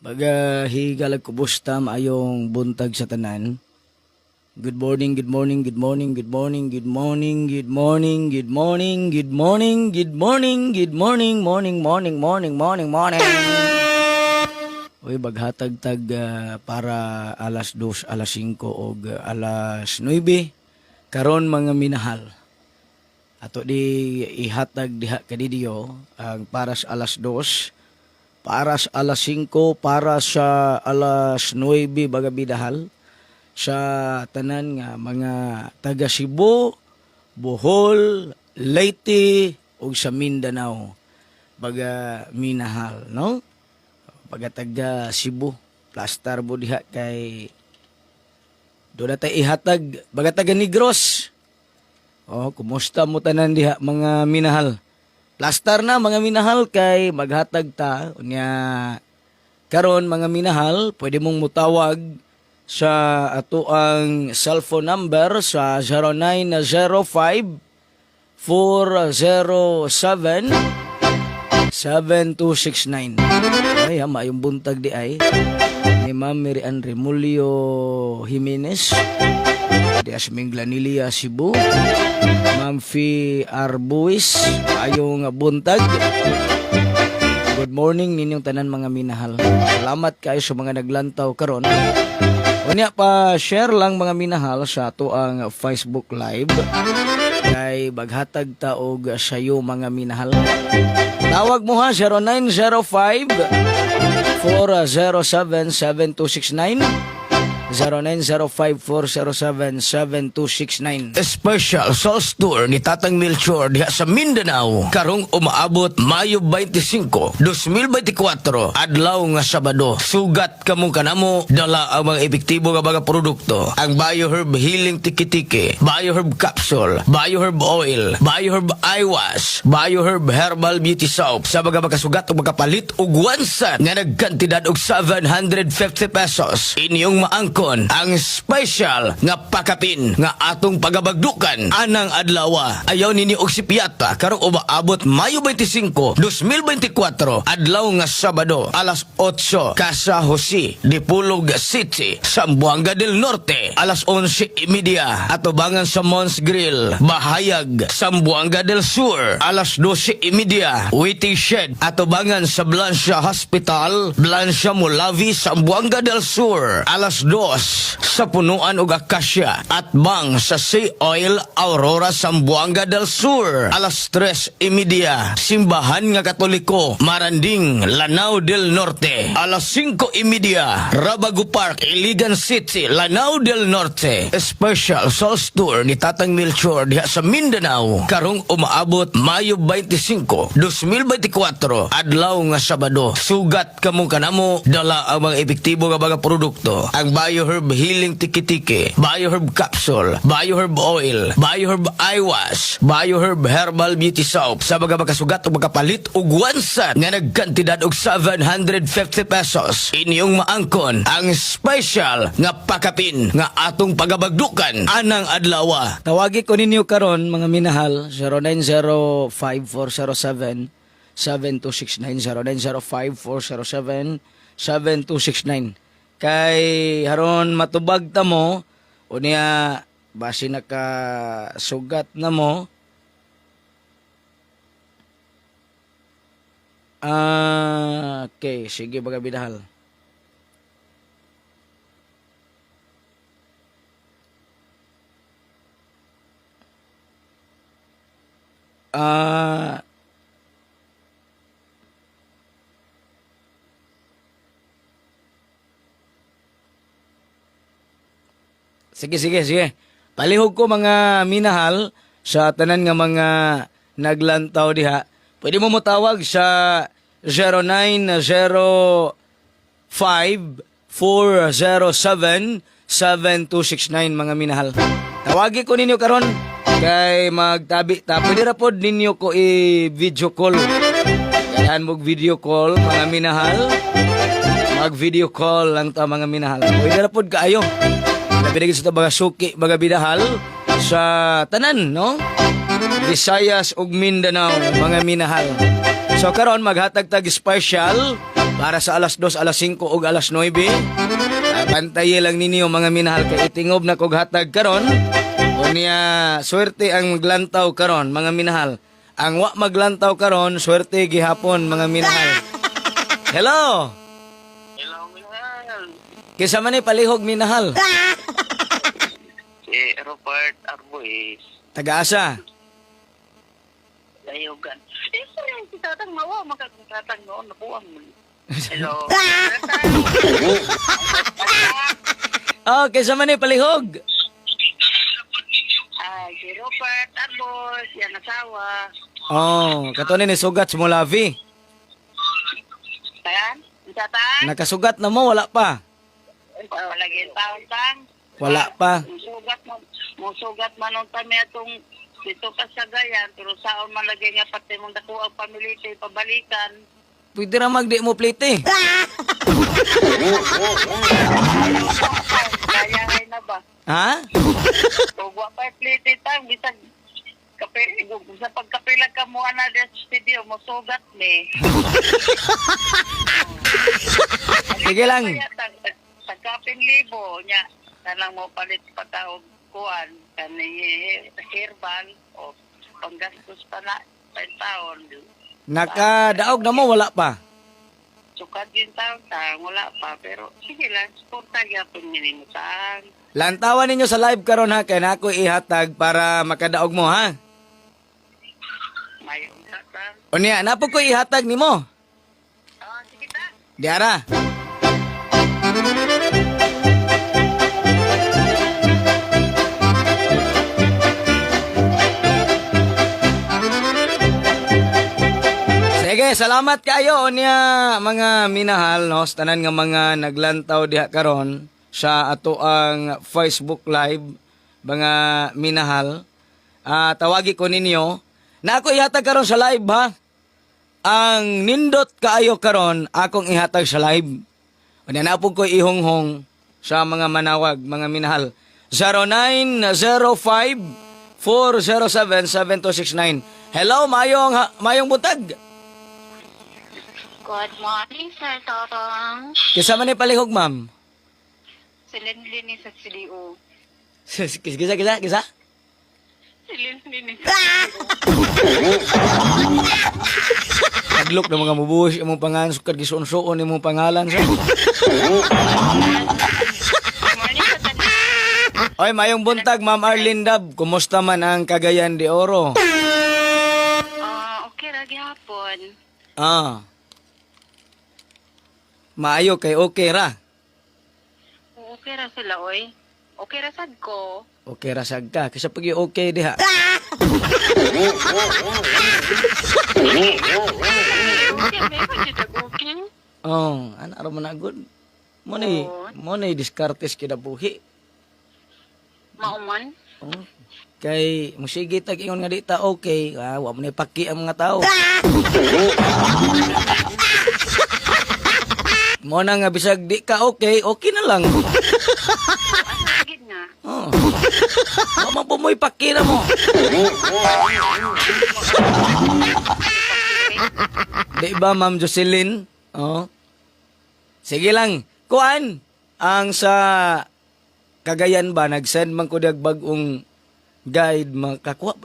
Baga higalag kubustam ayong buntag sa tanan. Good morning, good morning, good morning, good morning, good morning, good morning, good morning, good morning, good morning, good morning, morning. Uy, baghatag-tag para alas 2, alas 5 o alas 9. Karon mga minahal. Ato di ihatag diha kadidiyo ang para sa alas 2, para sa alas 5, para sa alas 9 baga bidahal sa tanan nga mga taga Cebu, Bohol, Leyte ug sa Mindanao baga minahal, no? Baga taga Cebu, plastar mo diha kay doon na tayo ihatag baga taga Negros. Oh, kumusta mo tanan diha mga minahal? Plastar na mga minahal kay maghatag ta unya karon mga minahal, pwede mong mutawag sa ato ang cellphone number sa 0905 407 7269. Ay, mayong buntag di ay ni Ma'am Mary Ann Remulio Jimenez di Asmingglanilia, Cebu. Ma'am Fee Arbuis, ayong buntag. Good morning ninyong tanan mga minahal. Salamat kayo sa mga naglantaw karon. Unya pa share lang mga minahal sa ato ang Facebook Live kay baghatag ta og sayo mga minahal. Tawag mo ha 0905 407 7269 0905-407-7269. Special Sauce Tour ni Tatang Melchor diha sa Mindanao karong umaabot Mayo 25, 2024 adlaw nga Sabado. Sugat kamong kanamo dala ang mga epektibo nga mga produkto. Ang BioHerb Healing Tiki-Tiki, BioHerb Capsule, BioHerb Oil, BioHerb Eye Wash, BioHerb Herbal Beauty Soap sa mga makasugat o makapalit og wansan nga nagkantidad og 750 pesos. Inyong maangko ang special nga pakapin nga atong pagabagdukan anang adlaw. Ayaw ninyo og si Piata karong umaabot Mayo 25, 2024 adlaw nga Sabado alas 8 Casa Jose, Dipolog City, Zamboanga del Norte alas 11:30 atubangan sa Mons Grill, Bahayag, Zamboanga del Sur alas 12:30 Waiting Shed atubangan sa Blancia Hospital, Blancia Mulavi, Zamboanga del Sur alas 2 sa Punuan ug Acacia at bang sa Sea Oil Aurora Zamboanga del Sur alas 3:30 Simbahan nga Katoliko Maranding, Lanao del Norte alas 5:30 Rabago Park, Iligan City, Lanao del Norte. Special Sauce Tour ni Tatang Melchor diha sa Mindanao karong umaabot Mayo 25, 2024 adlaw nga Sabado. Sugat kamong kanamo dala ang mga epektibo nga mga produkto. Ang BioHerb Healing Tiki-Tiki, BioHerb Capsule, BioHerb Oil, BioHerb Eye Wash, BioHerb Herbal Beauty Soap sa mga makasugat o makapalit og wansan nga nagkantidad og 750 pesos. Inyong maangkon ang special nga pakapin nga atong pagabagdukan anang adlaw. Tawagi ko ninyo karon mga minahal 0905-407 7269 0905-407 7269. Kay haron matubag ta mo unya basi nakasugat na mo okay, sige baga bidahal. Sige. Palihog ko mga minahal sa tanan nga mga naglantaw diha. Pwede mo motawag sa 0905-407-7269 mga minahal. Tawagi ko ninyo karon kay magtabi ta. Pwede ra pod ninyo ko i-video call. Kailan mo video call mga minahal. Mag-video call lang ta mga minahal. Pwede ra pod kaayo. Pinagin sa mga suki, mga bidahal sa tanan, no? Visayas ug Mindanao, mga minahal. So karon maghatag tag special Para sa alas 2, alas 5 ug alas 9. Bantaye lang ninyo mga minahal kay itingob na kog hatag karon. Unya swerte ang maglantaw karon mga minahal. Ang wa maglantaw karon swerte gihapon mga minahal. Hello. Hello, minahal. Kisa man ni palihog minahal. Si Robert Arbois. Taga-asa. Dayogan. Si Tatang Mawa, magkakatang noon, nakuha mo. Hello. Oh, kisa man ni palihog. Ay, si Robert Arbois, yan asawa. Oh, kato ni sugat sa Molavi. Tayan? Si Tatang? Nakasugat na mo wala pa. Lagi taon tang. Wala pa. Musugat man ang kami atong dito pa sa gayan, pero saon man lagi nga pati mong dako ang pamilya pabalikan. Pwede ra magdi mo plite. Kaya ay na ba? Ha? Tugwa pa plate tang bisag kape sa pagkapila ka mo ana sa studio mo sugat ni. Sige lang. Sa kapin libo nya kanang mo palit pagkaog kuan kani herbal o panggastos pa na taon. Nakadaog na mo wala pa. Sukad din taon wala pa pero sige lang suporta gyapon ni mo tang. Lantawan ninyo sa live karon ha kay nako ihatag para makadaog mo ha. May tang. Unya napo ko ihatag nimo. Sige ta. Diara. Sige, salamat kayo niya mga minahal no, sa tanan nga mga naglantaw diha karon sa ato ang Facebook Live mga minahal. Tawagi ko ninyo na ako ihatag karon sa live ha. Ang nindot kaayo karon akong ihatag sa live. Unya na po ko ihonghong sa mga manawag mga minahal. 0905-407-7269. Hello, mayong butag. Good morning, Sir Torong. Kisa man ni palihog, ma'am? Si Linlin sa CDO. Kisa? Si Linlin sa CDO. Taglok na mga mubuhos imong pangalan sukad gisuon-suon imong pangalan sa. Good morning sa tanan. Oy, mayong buntag, Ma'am Arlene Dab. Kumusta man ang Cagayan de Oro? Okay ra gyapon. Maayo kay okay ra. Okay ra sila oy. Okay ra sad ko. Okay ra sad ka. Kasi pag okay diha. Ana ra man agud. Mo nay diskartes kida buhi. Mauman. Kay musige tag ingon nga di ta okay, wa mo nay paki ang mga tao. Mo na nga bisag di ka okay, okay na lang. Agid na. Mama po mo'y pakira mo. Di ba, Ma'am Jocelyn? Sige lang. Kuan, ang sa Cagayan ba, nag-send man ko dag bagong guide,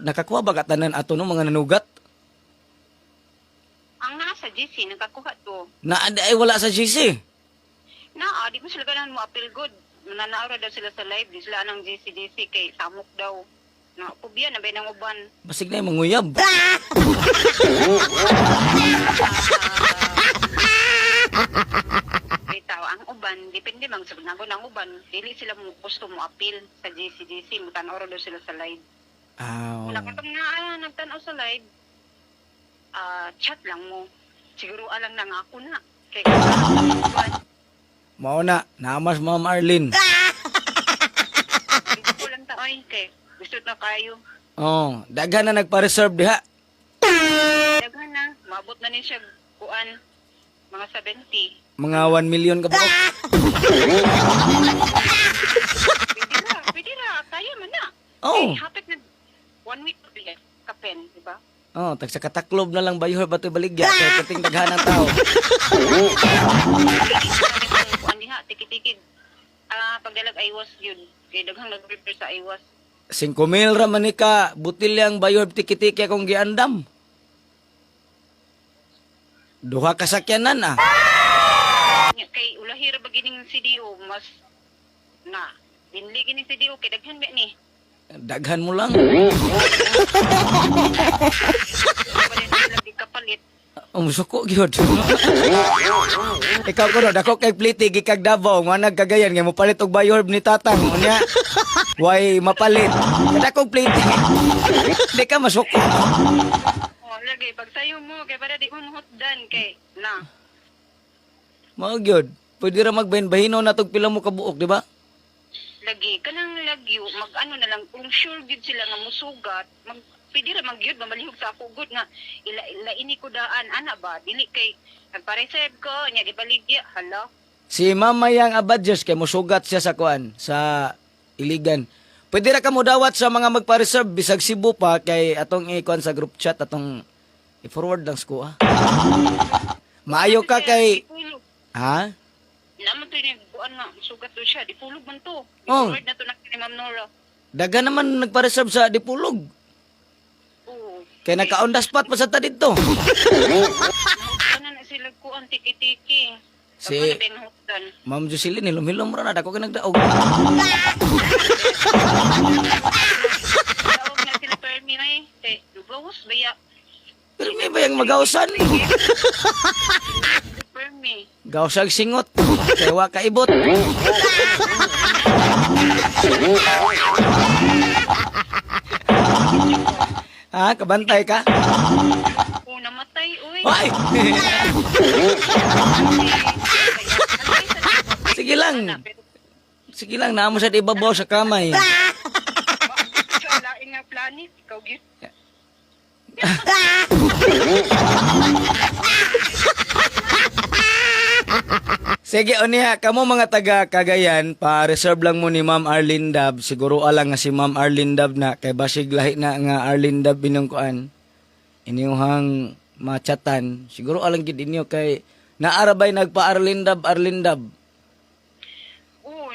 nakakuha ba katanan ato no mga nanugat? Ang nasa GC nakakuha to. Ay wala sa GC. Di mo sila ganan mo appeal good. Nananaura daw sila sa live, di sila anang GC kay samok daw. Na pubiya na bay ng uban. Basig na yung manguyab. Bitaw ang uban, depende mang sa nagon ang uban. Dili sila mo gusto mo appeal sa GC mo tan-oro daw sila sa live. Wala ka pang nagtanaw sa live. Chat lang mo. Siguro alang na nga ako na. Kay Mao na, namas Ma'am Arlene. Gusto ko lang taoy kay gusto na kayo. Daghan na nagpa-reserve diha. Daghan na, maabot na ni siya kuan mga 70. Mga 1 million ka ba? Pwede ra, kaya man na. Oh. Hapit na 1 week pa kapen, di ba? Oh, tag sa kataklob na lang bayhor batoy baligya kay kating daghan ng tao. Kuan diha tiki-tiki. Pagdalag aywas yun. Kay daghang nag-prepare sa aywas. 5,000 ra man ni ka butilyang bayhor tiki-tiki akong giandam. Duha ka sakyanan ah. Kay ulahira ba gining CDO mas na dinli gining CDO kay daghan ba ni. Daghan mo lang. Balik sila di kapalit. Suko gyud. Ikaw ko dako kay pliti gikag Davao nga nagkagayan nga mo palit og bayhor ni tatang unya. Why mapalit? Dako pliti. Di ka masuko. Oh, lagi pagsayo mo kay para di mo hotdan kay na. Mao gyud. Pwede ra magbahin-bahino na tog pila mo kabuok, di ba? Lagi kanang lagyo mag-ano na lang kung sure gid sila nga musugat mag pwede ra man gyud mamalihog sa ako gud nga ila ini ko daan ana ba dili kay nagpareserve ko nya gibaligya hala. Si Mama Yang Abadjos kay mosugat siya sa kuan sa Iligan. Pwede ra ka mo dawat sa mga magpa-reserve bisag Cebu pa kay atong i-kuan sa group chat atong i-forward lang sko ha. Maayo ka kay ha? Naman to ni kuan nga sugat to siya dipulog man to. Oh. Forward na to na kay Ma'am Nora. Daga naman nagpa-reserve sa Dipulog. Oo. Kay naka-on the spot pa sa ta dito. Ano na sila kuan tiki-tiki. Si- Tapos na binhutan. Ma'am Jocelyn, hilom-hilom ra na dako kay nagdaog. Tawag na sila permi na eh. Kay lugawas baya. Pero may bayang magawsan. Permi. Gawsag singot. Kay wa ka ibot. Ha, kabantay ka? Oo, namatay, uy. Ay! Sige lang. Sige lang, naamo sa ibabaw sa kamay. Sa laing nga planet, ikaw git. Sige, oniha, kamo mga taga Cagayan, pa-reserve lang mo ni Ma'am Arlene Dab. Siguro alang nga si Ma'am Arlene Dab na, kay basig lahi na nga Arlene Dab binungkuan. Inyuhang machatan. Siguro alang gid inyo kay naarabay nagpa-Arlene Dab, Arlene Dab. Oo,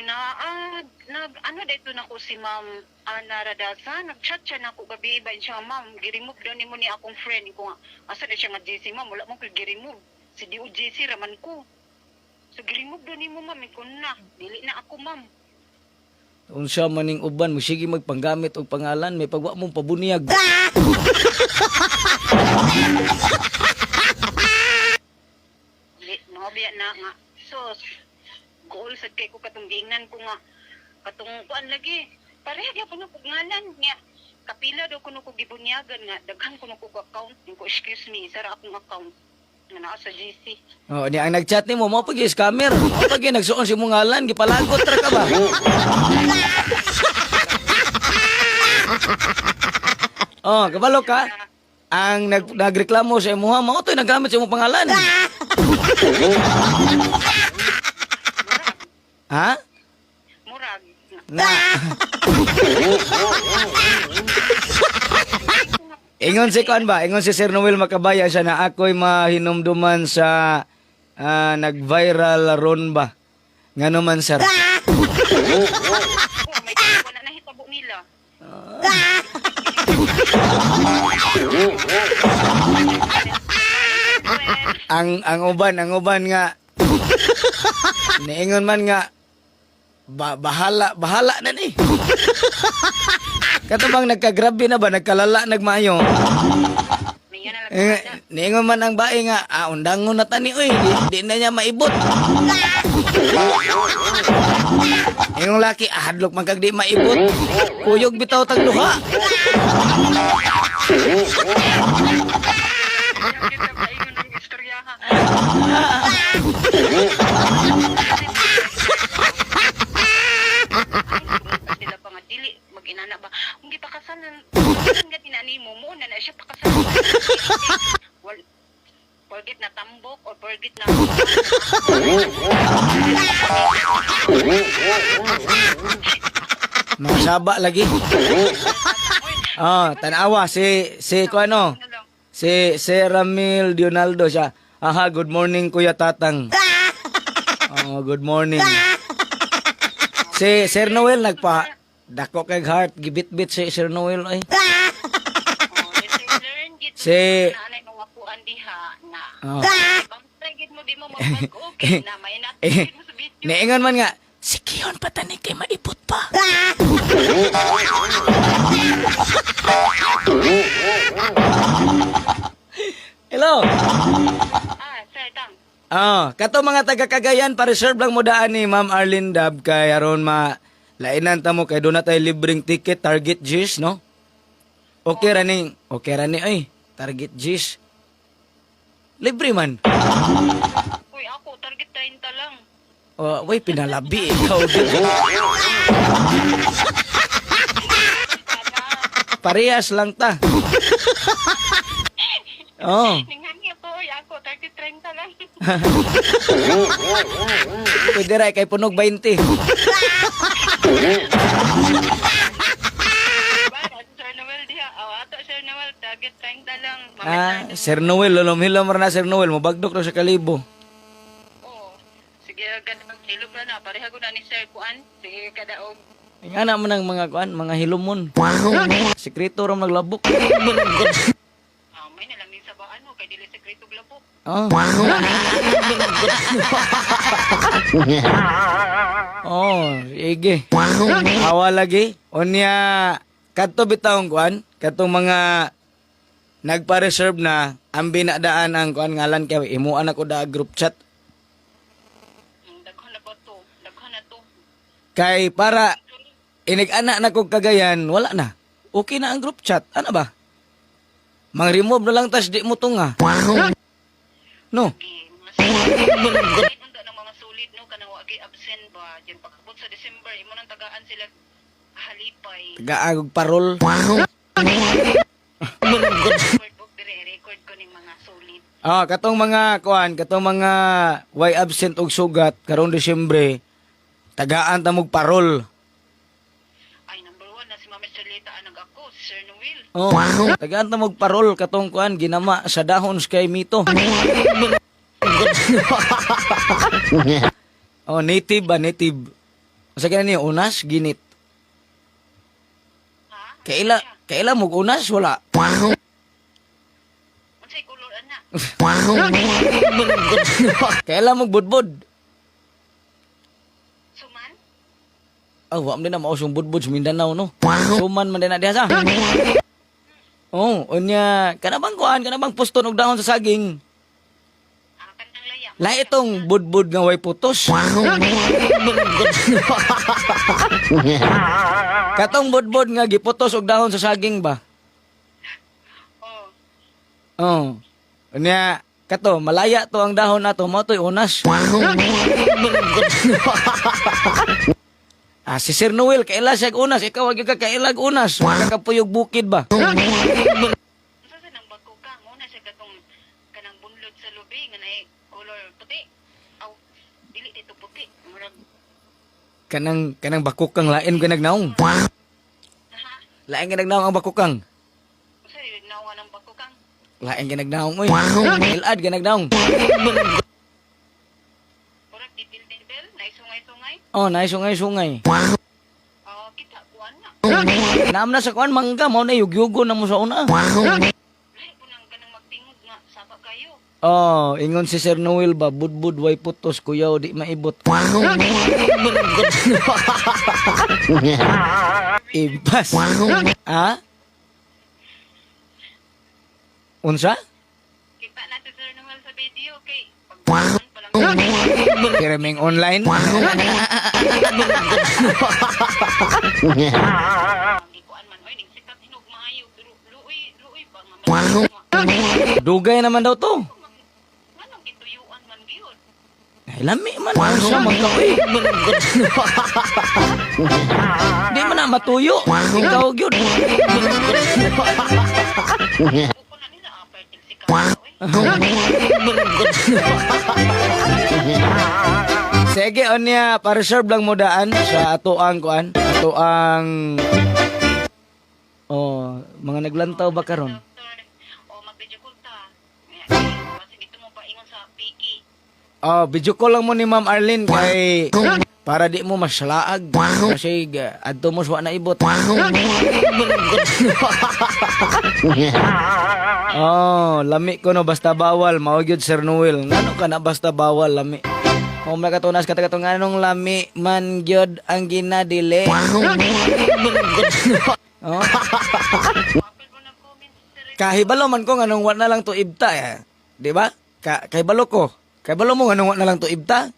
ano dito na ko si Ma'am Ana Radasa, nag-chat siya na ako gabi, ba siya, Ma'am, giremove daw ni mo ni akong friend. Ko nga, asa na siya nga JC, Ma'am, wala mo ko giremove. Si DOJC raman ko. So, giremove daw ni mo, Ma'am, ko na. Dili na ako, Ma'am. Unsa maning uban mo sige magpanggamit og pangalan may pagwa mong pabunyag. Dili, mabiya na nga. So, goal sa kay ko katong gingnan ko nga. Katong kuan lagi. Pareha gyapon ko ngalan niya. Kapila daw kuno ko gibunyagan nga daghan kuno ko account. Ko excuse me, sara akong account nga naa sa GC. Oh, ni ang nagchat nimo mo pag scammer. Mo pag nagsuon si mong ngalan gipalagot ra ka ba? Oh, kabalo ka? Ang nagreklamo sa imuha, mao to'y nagamit sa imong pangalan. Ha? Murag. Na. Ingon si Kuan ba? Ingon si Sir Noel Makabaya siya na ako'y mahinumduman sa nag-viral ron ba? Nga naman, sir. Oh, may wala na hitabo nila. ang uban nga niingon man nga bahala na ni. Katubang nagkagrabe na ba nagkalala nagmayo. May yan na lang. Niingon man ang bae nga undangon na tani oy di na niya maibot. Ingong laki hadlok man kag di maibot. Kuyog bitaw tag duha. Kita ba ingon ng istoryahan? Sila pa nga dili mag-inana ba? Kung di pakasalan, nga tinani mo na siya pakasalan. Forget na tambok or forget na Masaba lagi. Oh, tanawa si ko ano. Si Ramil Dionaldo siya. Aha, good morning Kuya Tatang. Oh, good morning. Si Sir Noel nagpa dako kay heart gibit-bit si Sir Noel ay. Oh, lesson learned gid Si- na anay mga kuan diha na. Oh. Bantay gid mo di mo mag-okay na may natin mo sa video. Niingon man nga, si Kion patani kay maipot pa. Hello. Sir Tang. Kato mga taga Cagayan, pa-reserve lang mo daan ni Ma'am Arlene Dab kay aron lainan ta mo kay doon na tayo libreng ticket Target G's, no? Okay ra ni ay. Target G's. Libre man. Uy, ako target 30 lang. Way pinalabi ikaw. Parehas lang ta. Oh. Ninghangi po, uy, ako target 30 lang. Pwede ra kay punog 20. Sir Noel diha. Ato Sir Noel target 30 lang. Sir Noel, lulom-hilom na Sir Noel, mabagdok na sa kalibo. Oh. Sige, ganun hilom na na. Pareha ko na ni Sir Kuan. Sige, kadaog. Nga naman ang mga kuan, mga hilomon. Sekreto ram naglabok. May nalamin sa baan mo. Kay dili sekreto glabok. Oh. Sige. Awa lagi. Onya, kadto bitawng kuan, katong mga nagpa-reserve na ang binadaan ang kuan ngalan kay imuan ako da group chat Daghan na ba to? Daghan na to. kay para inig-ana na kog Cagayan, wala na. Okay na ang group chat. Ano ba? Mang-remove na lang tas di mo tunga. No. Okay. Mga sulit ng mga sulit no kanang wa kay absent ba diyan pagabot sa December imo nang tagaan sila halipay. Gaagog parol. Record book dire record ko ning mga sulit. Katong mga kuan, katong mga way absent og sugat karong Disyembre, tagaan ta mog parol. Ay number 1 na si Ma'am Charlita anag ako si Sir Noel. Tagaan ta mog parol katong kuan ginama sa dahon kay Mito. Native ba native. Sa kanini unas ginit. Ha? Kaila mog unas wala. Unsay kulor ana? Kaila mog budbud. Suman? Wa man din na mausong budbud sa Mindanao no. Suman man din na diha sa. Unya kanabang kuan, kanabang puston og dahon sa saging. Kantang layang. La itong budbud nga way putos. Katong budbud nga giputos og dahon sa saging ba? Oh. Unya kato malaya to ang dahon nato mo to'y unas. Si Sir Noel kaila siya unas, ikaw wag ka kailag unas. Wag ka kapuyog bukid ba? Unsa sa nang bago ka mo na sa katong kanang bunlod sa lubi nga naay color puti. Aw dili dito puti. Murag Kanang bakukang lain ka nagnaong. ha. Lain ka nagnaong ang bakukang. Unsa yun nawa ng bago kang? Lain ka nagnaong oy. Ilad ka nagnaong. Murag detail naisungay-sungay. Naisungay-sungay. Kita kuan na. Naam na sa kuan mangga mo na yugyugo na mo sa una. Lahi ko nang kanang magtingog nga sapa kayo. Ingon si Sir Noel ba, budbud way putos, kuyaw di maibot. Ibas. Unsa? Kita na si Sir Noel sa video kay pagkuan pa lang. Kiraming online? Gikuan man oy ning sikat hinog maayo pero luoy pa nga. Dugay naman daw to. Anong gituyuan man gyud? Ay, lami man. Unsa man ka, uy. Di man na matuyo. Ikaw, yun. Buko na nila apay til sikat oy. Sige, onya, pa-reserve lang mo daan sa atoang kuan. Atoang... mga naglantaw ba karon? O mag-video call Oh, video call lang mo ni Ma'am Arlene kay para di mo maslaag kasi adto mo sa na ibot. Oh, lami ko no basta bawal mao gyud Sir Noel. Ngano ka na basta bawal lami? Mo makatunas ka katong anong lami man gyud ang ginadili. Oh. Apil mo ng comments, sir. Kahibalo man ko nganong wa na lang to ibta eh. Di ba? Kahibalo ko. Kahibalo mo nganong wa na lang to ibta.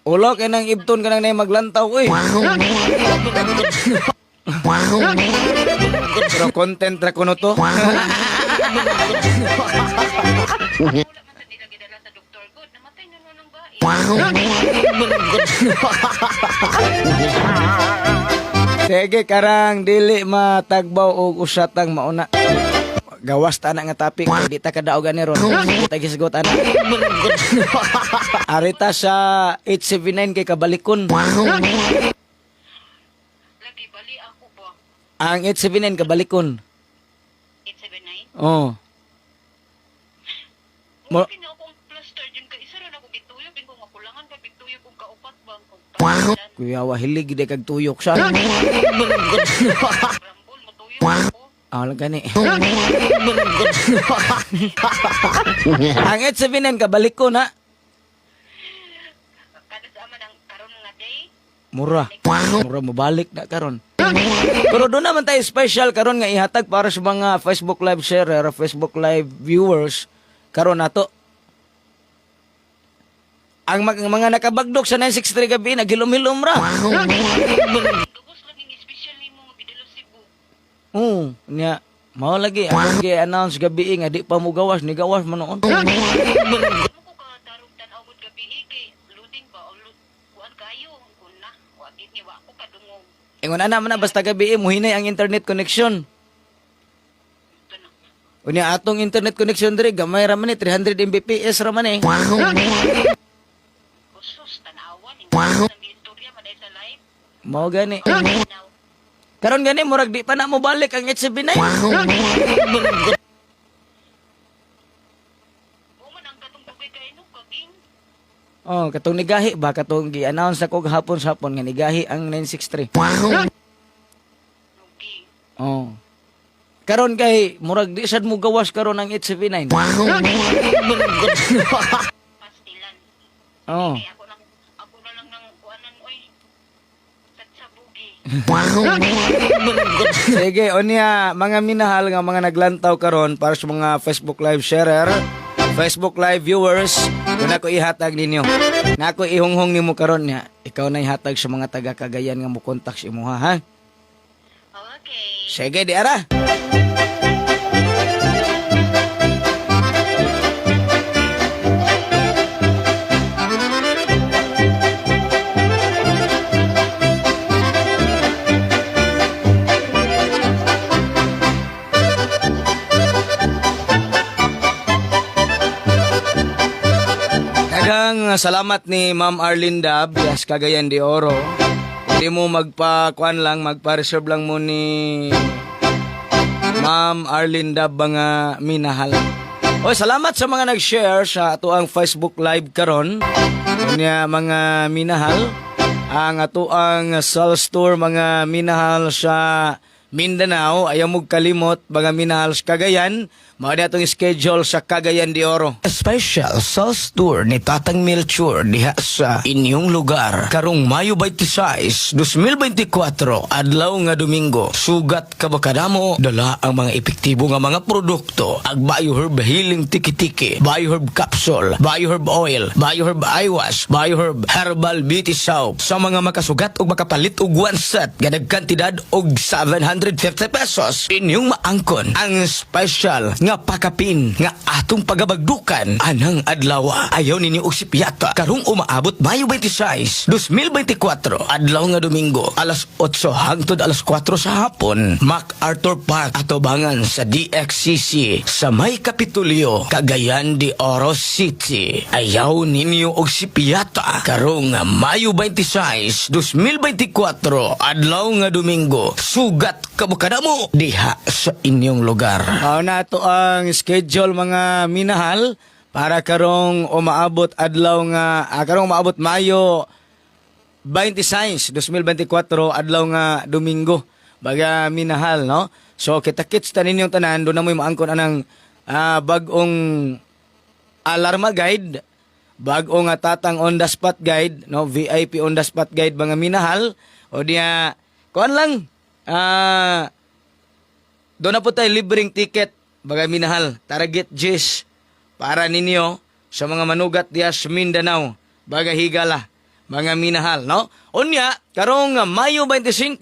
Ulo kay nang ibton ka nang nay maglantaw eh. Pero content ra kuno to. Wala man sa di lagi dala sa doktor. Good, namatay na nun ng bae. Sige karang dili matagbaw og usatang mauna. Gawas ta na nga topic kay di ta kadaog ani ron. Di ta gisgot ana. Arita sa 879 kay kabalikon. Lagi, bali ako ba? Ang 879 kabalikon. 879? Oh. Mo Mo- na akong plaster dyan ka isa ron ako gituyo bin ko makulangan ka bituyo kung kaupat bang kung Kuya wa hilig di kag tuyok sa. rambol mo tuyo ako. Ah, gani. Ang 879 kabalikon na. Kada sa aman ang karon nga day. Mura. Mura mabalik na karon. Pero doon naman tayo special karon nga ihatag para sa mga Facebook Live sharer, Facebook Live viewers karon nato. Ang mga nakabagdok sa 963 gabi naghilom-hilom ra. Gabos laging special nimo nga bidalo Cebu. Nya mao lagi ang gi-announce gabi nga di pa mo gawas ni gawas man noon. Ano ko ka tarong tan-aw gud gabi kay loading ba o kuan kayo kun na wa gid ni wa ko kadungog. Ingon ana man na basta gabi muhinay ang internet connection. Ito na. Unya atong internet connection diri gamay ra man ni 300 Mbps ra man eh. Kusus tan-awan ang istorya man sa live. Mao gani. Now, Karon gani murag di pa na mo balik ang 879. mo man ang katong dugay kay no kaging Oh, katong nigahi ba katong gi-announce ako gahapon sa hapon nga nigahi ang 963. nugi. Oh. Karon kay murag di sad mo gawas karon ang 879. Pastilan. Oh. Kaya ako na lang nang kuanan oy. Tatsabugi. Sige, onya mga minahal nga mga naglantaw karon para sa mga Facebook Live sharer, Facebook Live viewers, kung ako ihatag ninyo. Na ako ihunghong nimo karon niya. Ikaw na ihatag sa mga taga Cagayan nga mo kontak sa imuha ha. Okay. Sige, di ara. Daghang salamat ni Ma'am Arlinda Bias Cagayan de Oro. Hindi mo magpa-kuan lang, magpa-reserve lang mo ni Ma'am Arlinda nga minahal. O, salamat sa mga nag-share sa ato ang Facebook Live karon. Kunya mga minahal, ang ato ang sales tour mga minahal sa Mindanao, ayaw mo kalimot, mga minahal sa Cagayan, mga atong schedule sa Cagayan de Oro. Special sales tour ni Tatang Melchor diha sa inyong lugar karong Mayo 26, 2024 adlaw nga Domingo. Sugat ka ba kadamo dala ang mga epektibo nga mga produkto. Ag Bioherb Healing Tiki-Tiki, Bioherb Capsule, Bioherb Oil, Bioherb Eye Wash, Bioherb Herbal Beauty Soap sa mga makasugat o makapalit og one set nga nagkantidad og 750 pesos. Inyong maangkon ang special nga pakapin nga atong pagabagdukan anang adlaw. Ayaw ninyo og sipyata karong umaabot Mayo 26, 2024 adlaw nga Domingo alas 8 hangtod alas 4 sa hapon. MacArthur Park atobangan sa DXCC sa May Kapitulyo, Cagayan de Oro City. Ayaw ninyo og sipyata karong Mayo 26, 2024 adlaw nga Domingo. Sugat kabukada mo diha sa inyong lugar. Mao na to ang schedule mga minahal para karong umaabot adlaw nga karong umaabot Mayo 26, 2024 adlaw nga Domingo. Baga minahal, no? So kita-kits ta ninyong tanan do na mo maangkon anang bag-ong alarma guide, bag-ong tatang on the spot guide, no? VIP on the spot guide mga minahal. O diya kuan lang do na po tayo libreng ticket baga minahal. Target G's para ninyo sa mga manugat diya sa Mindanao. Baga higala, mga minahal, no? Unya, karong Mayo 25,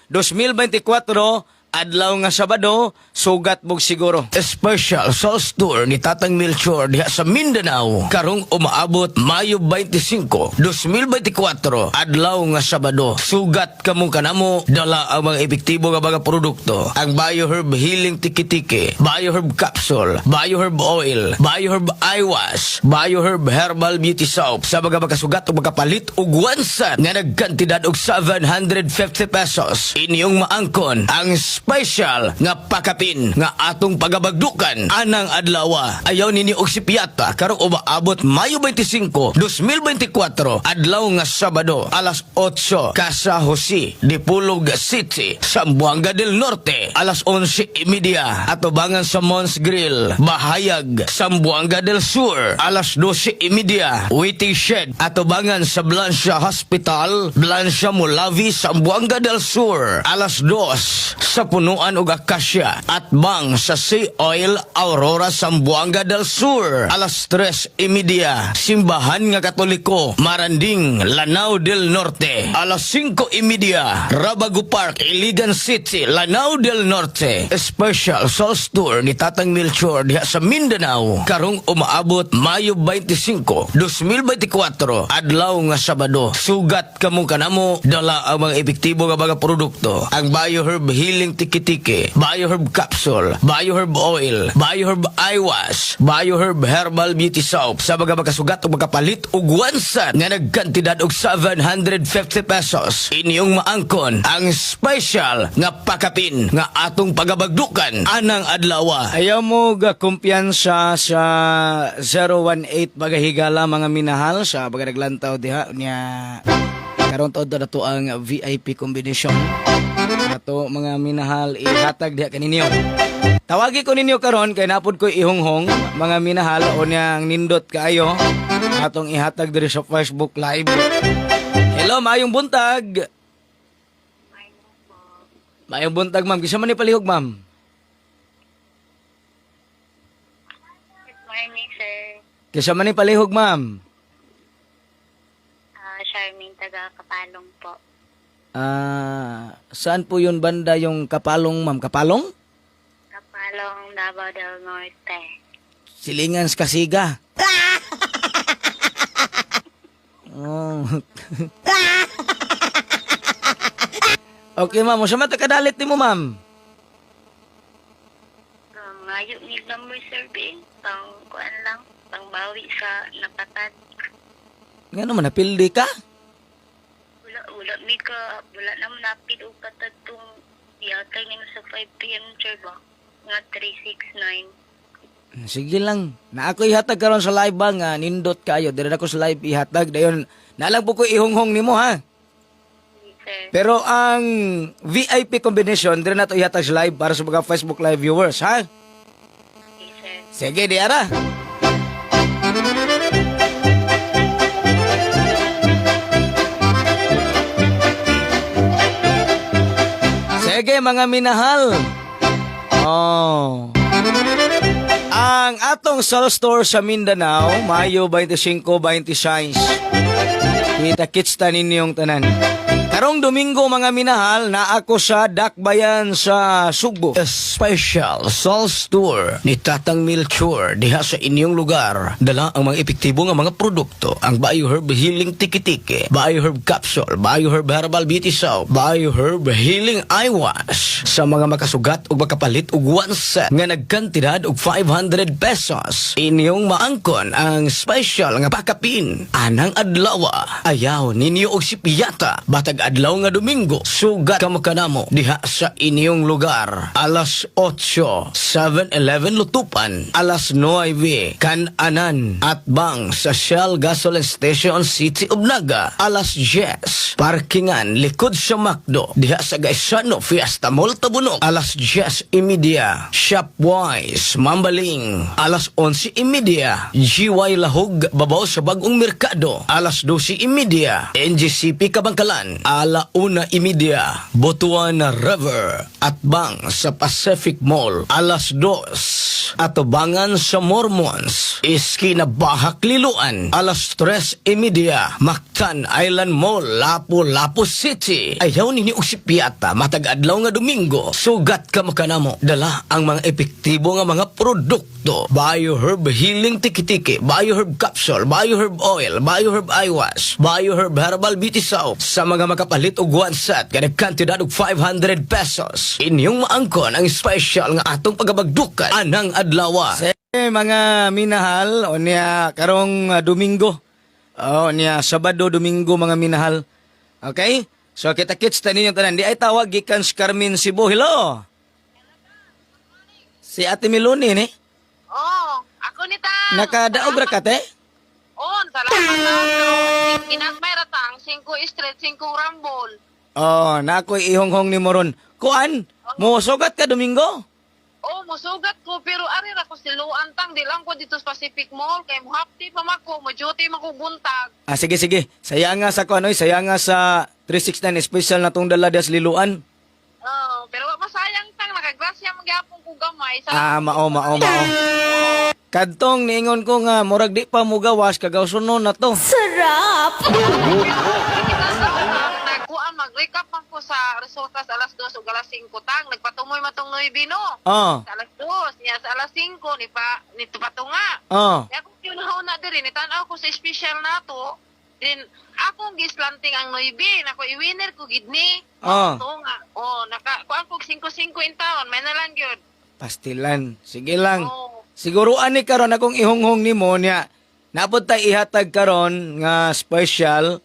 2024, adlaw nga Sabado, sugat mong siguro. Special Souls Tour ni Tatang Melchor diha sa Mindanao karong umaabot Mayo 25, 2024 adlaw nga Sabado. Sugat kamo kanamo dala ang mga epektibo nga mga produkto. Ang BioHerb Healing Tiki-Tiki, BioHerb Capsule, BioHerb Oil, BioHerb Eye Wash, BioHerb Herbal Beauty Soap sa mga makasugat o makapalit og wansan nga nagkantidad og 750 pesos. Inyong maangkon ang special nga pakapin nga atong pagabagdukan anang adlaw. Ayaw nini og sipiyata karong umaabot Mayo 25, 2024 adlaw nga Sabado alas 8 Casa Jose, Dipolog City, Zamboanga del Norte alas 11:30 atubangan sa Mons Grill, Bahayag, Zamboanga del Sur alas 12:30 Waiting Shed atubangan sa Blancia Hospital, Blancia Mulavi, Zamboanga del Sur alas 2 sa Punuan ug Acacia at bang sa Sea Oil Aurora Zamboanga del Sur alas 3:30 Simbahan nga Katoliko Maranding Lanao del Norte alas 5:30 Rabago Park Iligan City Lanao del Norte. Special Souls Tour ni Tatang Melchor diha sa Mindanao karong umaabot Mayo 25, 2024 adlaw nga Sabado. Sugat kamo kanamo dala ang mga epektibo nga mga produkto. Ang BioHerb Healing Tiki-Tiki, BioHerb Capsule, BioHerb Oil, BioHerb Eye Wash, BioHerb Herbal Beauty Soap sa mga makasugat o makapalit og wansan nga nagkantidad og 750 pesos. Inyong maangkon ang special nga pakapin nga atong pagabagdukan anang adlaw. Ayaw mo ga kumpiyansa sa 018 baga higala mga minahal sa baga naglantaw diha niya karon to dato ang VIP combination ato mga minahal ihatag diha kaninyo. Tawagi ko ninyo karon kay napod ko ihonghong mga minahal o niyang nindot kaayo atong ihatag diri sa Facebook Live. Hello, maayong buntag. Maayong buntag, ma'am. Kisa man ni palihog, ma'am? Good morning, sir. Kisa man ni palihog, ma'am? Charming, taga Kapalong po. Saan po yun banda yung Kapalong, ma'am? Kapalong? Kapalong, Davao del Norte. Silingan sa Kasiga. Oh. Okay, ma'am. Sa mata kadalit ni mo, ma'am? Ngayon ni number survey, pang kuan lang, pang bawi sa napatad. Nga naman, napildi ka? Wala naman napid o patad tong yatay nimo sa 5 p.m. sir ba? Nga 369. Sige lang. Na ako ihatag karon sa live ba nga nindot kayo. Dira ako sa live ihatag. Dayon, nalang po ko ihonghong nimo ha. Sir. Pero ang VIP combination, dira na to ihatag sa live para sa mga Facebook Live viewers ha. Sir. Sige, di ara. Sige mga minahal. Oh. Ang atong Soul Store sa Mindanao, Mayo 25, 26. Kita-kits ta ninyong tanan. Karong Domingo mga minahal, na ako sa Dakbayan sa Sugbo. Special Souls Tour ni Tatang Melchor diha sa inyong lugar. Dala ang mga epektibo nga mga produkto. Ang BioHerb Healing Tiki-Tiki, BioHerb Capsule, BioHerb Herbal Beauty Soap, BioHerb Healing Eye Wash sa mga makasugat o makapalit og wansa nga nagkantidad og 500 pesos. Inyong maangkon ang special nga pakapin anang adlaw. Ayaw ninyo og sipiyata batag adlaw nga Domingo. Sugat ka mo kanamo diha sa inyong lugar. Alas 8, 7-Eleven Lutupan. Alas 9, Kan-anan at Bang sa Shell Gasoline Station City of Naga. Alas 10, parkingan likod sa McDo diha sa Gaisano Fiesta Mall Tabunok. Alas 10:30, Shopwise Mambaling. Alas 11:30, GY Lahog babaw sa Bagong Merkado. Alas 12:30, NGCP Kabangkalan. Ala 1:30, Butuan River at Bang sa Pacific Mall. Alas 2, Atubangan sa Mormons, Iski na Bahak Liluan. Alas 3:30, Mactan Island Mall, Lapu-Lapu City. Ayaw nini usipiata matag adlaw nga Domingo. Sugat ka makanamo dala ang mga epektibo nga mga produkto. BioHerb Healing Tiki-Tiki, BioHerb Capsule, BioHerb Oil, BioHerb Eye Wash, BioHerb Herbal Beauty Soap sa mga makapalit og one set kada kantidad og 500 pesos. Inyong maangkon ang special nga atong pagabagdukan anang adlaw. Mga minahal o niya karong Domingo. O niya Sabado, Domingo mga minahal. Okay? So kita-kits ta ninyong tanan. Di ay tawag gikan si Carmen Cebu. Hello. Si Ate Miloni ni. Oh, ako ni ta. Nakadaog ra ka te? On, salamat na. Pero ginagmay ratang 5 straight, 5 rumble. Oh, na ako'y ihonghong ni Moron. Kuan? Mo sugat ka Domingo? Oh, musugat ko pero ari ra ko siluan tang di lang ko dito sa Pacific Mall kay muhapti pa mako, mo duty man ko buntag. Ah, sige, sige. Saya nga sa kuan, oy. Saya nga sa 369 special na tong dala das liluan. Oh, pero wa masayang tang nakagrasya man gyapon ko gamay sa. Ah, mao. Kadtong niingon ko nga, murag di pa mo gawas, kagaw sunon na to. Nagkuan mag-recap man ko sa resulta sa alas 2 ug alas 5 tang nagpatumoy matong Noy Bino. Oh, Sa alas 2 niya sa alas 5 ni patunga. oh. Kaya kung yun na diri ni tan-aw ko sa special nato. Din akong gislanting ang Noybi nako i-winner ko gid ni. Oh. Tunga. Oh, kuan ko 5-5 in taon, may na lang gyud. Pastilan. Sige lang. Oh. Siguro ani karon akong ihonghong nimo niya. Napod tay ihatag karon nga special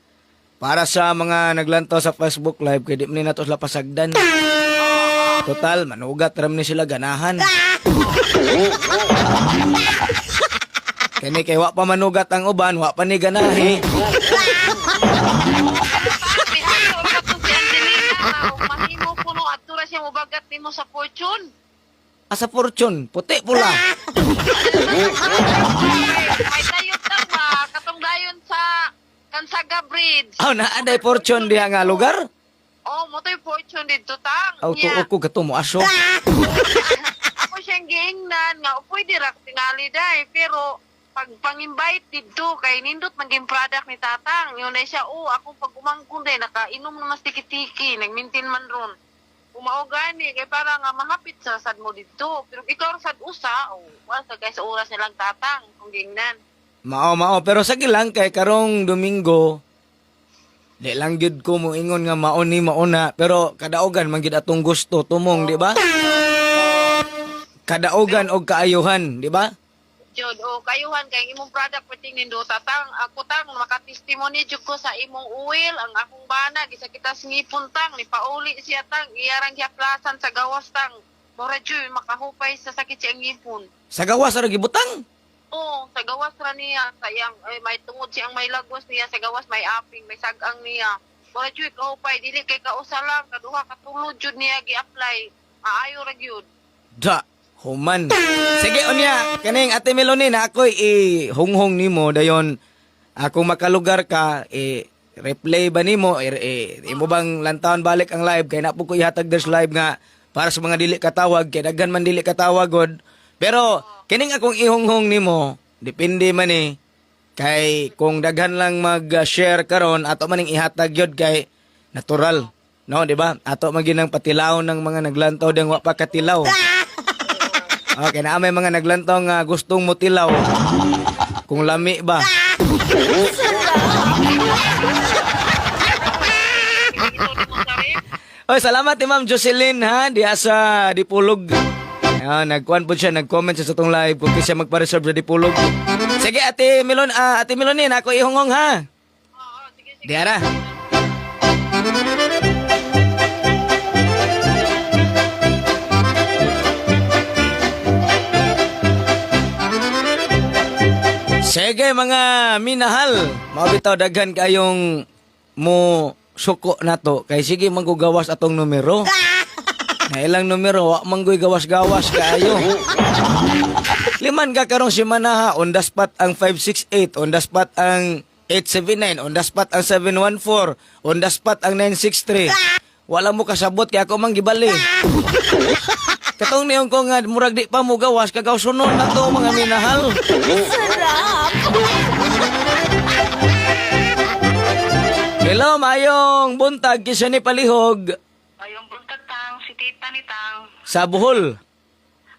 para sa mga naglantaw sa Facebook Live kay di man nato sila pasagdan. Total manugat ram ni sila ganahan. Kani kay wa pa manugat ang uban, wa pa ni ganahi. Bihayo ka to si Angelina. Mahimo ko no adto ra siya mobagat nimo sa fortune. Asa fortune, puti pula. May dayon tang ba katong dayon sa Kansaga Bridge. Aw naaday fortune diha nga lugar? Oh, mo to'y fortune dito tang. Aw tuo ko gato mo aso. Ako siyang giingnan nga pwede ra tingali dai pero pag pang-invite dito kay nindot maging product ni tatang yun na siya akong pag umangkon day nakainom na mas tiki-tiki nagmintin man ron umao gani kay para nga mahapit sa sad mo dito pero ikaw sad usa wala sa guys oras nilang tatang kung giingnan. Mao pero sa gilang kay karong Domingo di lang gyud ko mo ingon nga mao ni mauna pero kadaogan man gyud atong gusto tumong di ba? Kadaogan og kaayuhan, di ba? Jud kayuhan kay imong product pwedeng nindo tatang ako tang makatestimony jud ko sa imong oil ang akong bana gisa kita ngipon tang ni pauli siya tang iyarang giaplasan sa gawas tang mura jud makahupay sa sakit siyang ngipon. Sa gawas ra gibutang. Oo, sa gawas ra niya sayang may tungod siyang may lagwas niya sa gawas may aping may sagang niya. Mura jud kahupay dili kay kausa lang kaduha katulod jud niya gi-apply. Maayo ra gyud. Da, human. Sige, unya, kaning Ate Melanie na ako'y ihonghong nimo dayon ako makalugar ka, replay ba nimo, imo bang lantawon balik ang live, kay napo ko ihatag des live nga para sa mga dili katawag, kay daghan man dili katawag god. Pero, kining akong ihonghong nimo, depende man kay kung daghan lang mag-share karon ato maning ihatag yod kay natural. No, di ba? Ato maginang patilaw ng mga naglantaw ding wa pa katilaw. Okay, na may mga naglantaw nga gustong mo tilaw. Kung lami ba? Oy, salamat ni Ma'am Jocelyn ha, diha sa Dipulog. Ayan, nagkuhan po siya, nag-comment siya sa itong live kung siya magpa-reserve sa Dipulog. Sige, Ate Melanie, ako ihongong ha. Oo, sige. Diha na. Sige mga minahal, mabitaw daghan kayong mo suko na to. Kay sige manggugawas atong numero. Na ilang numero, wa manggoy gawas-gawas kaayo. Liman ka karong simana ha, on the spot ang 568, on the spot ang 879, on the spot ang 714, on the spot ang 963. Wala mo kasabot kaya ako mang gibali. Katong niyon ko nga murag di pa mo gawas kagaw sunod na to mga minahal. Hello, mayong buntag kisa ni palihog Ayong buntag tang, si tita ni tang. sa Bohol.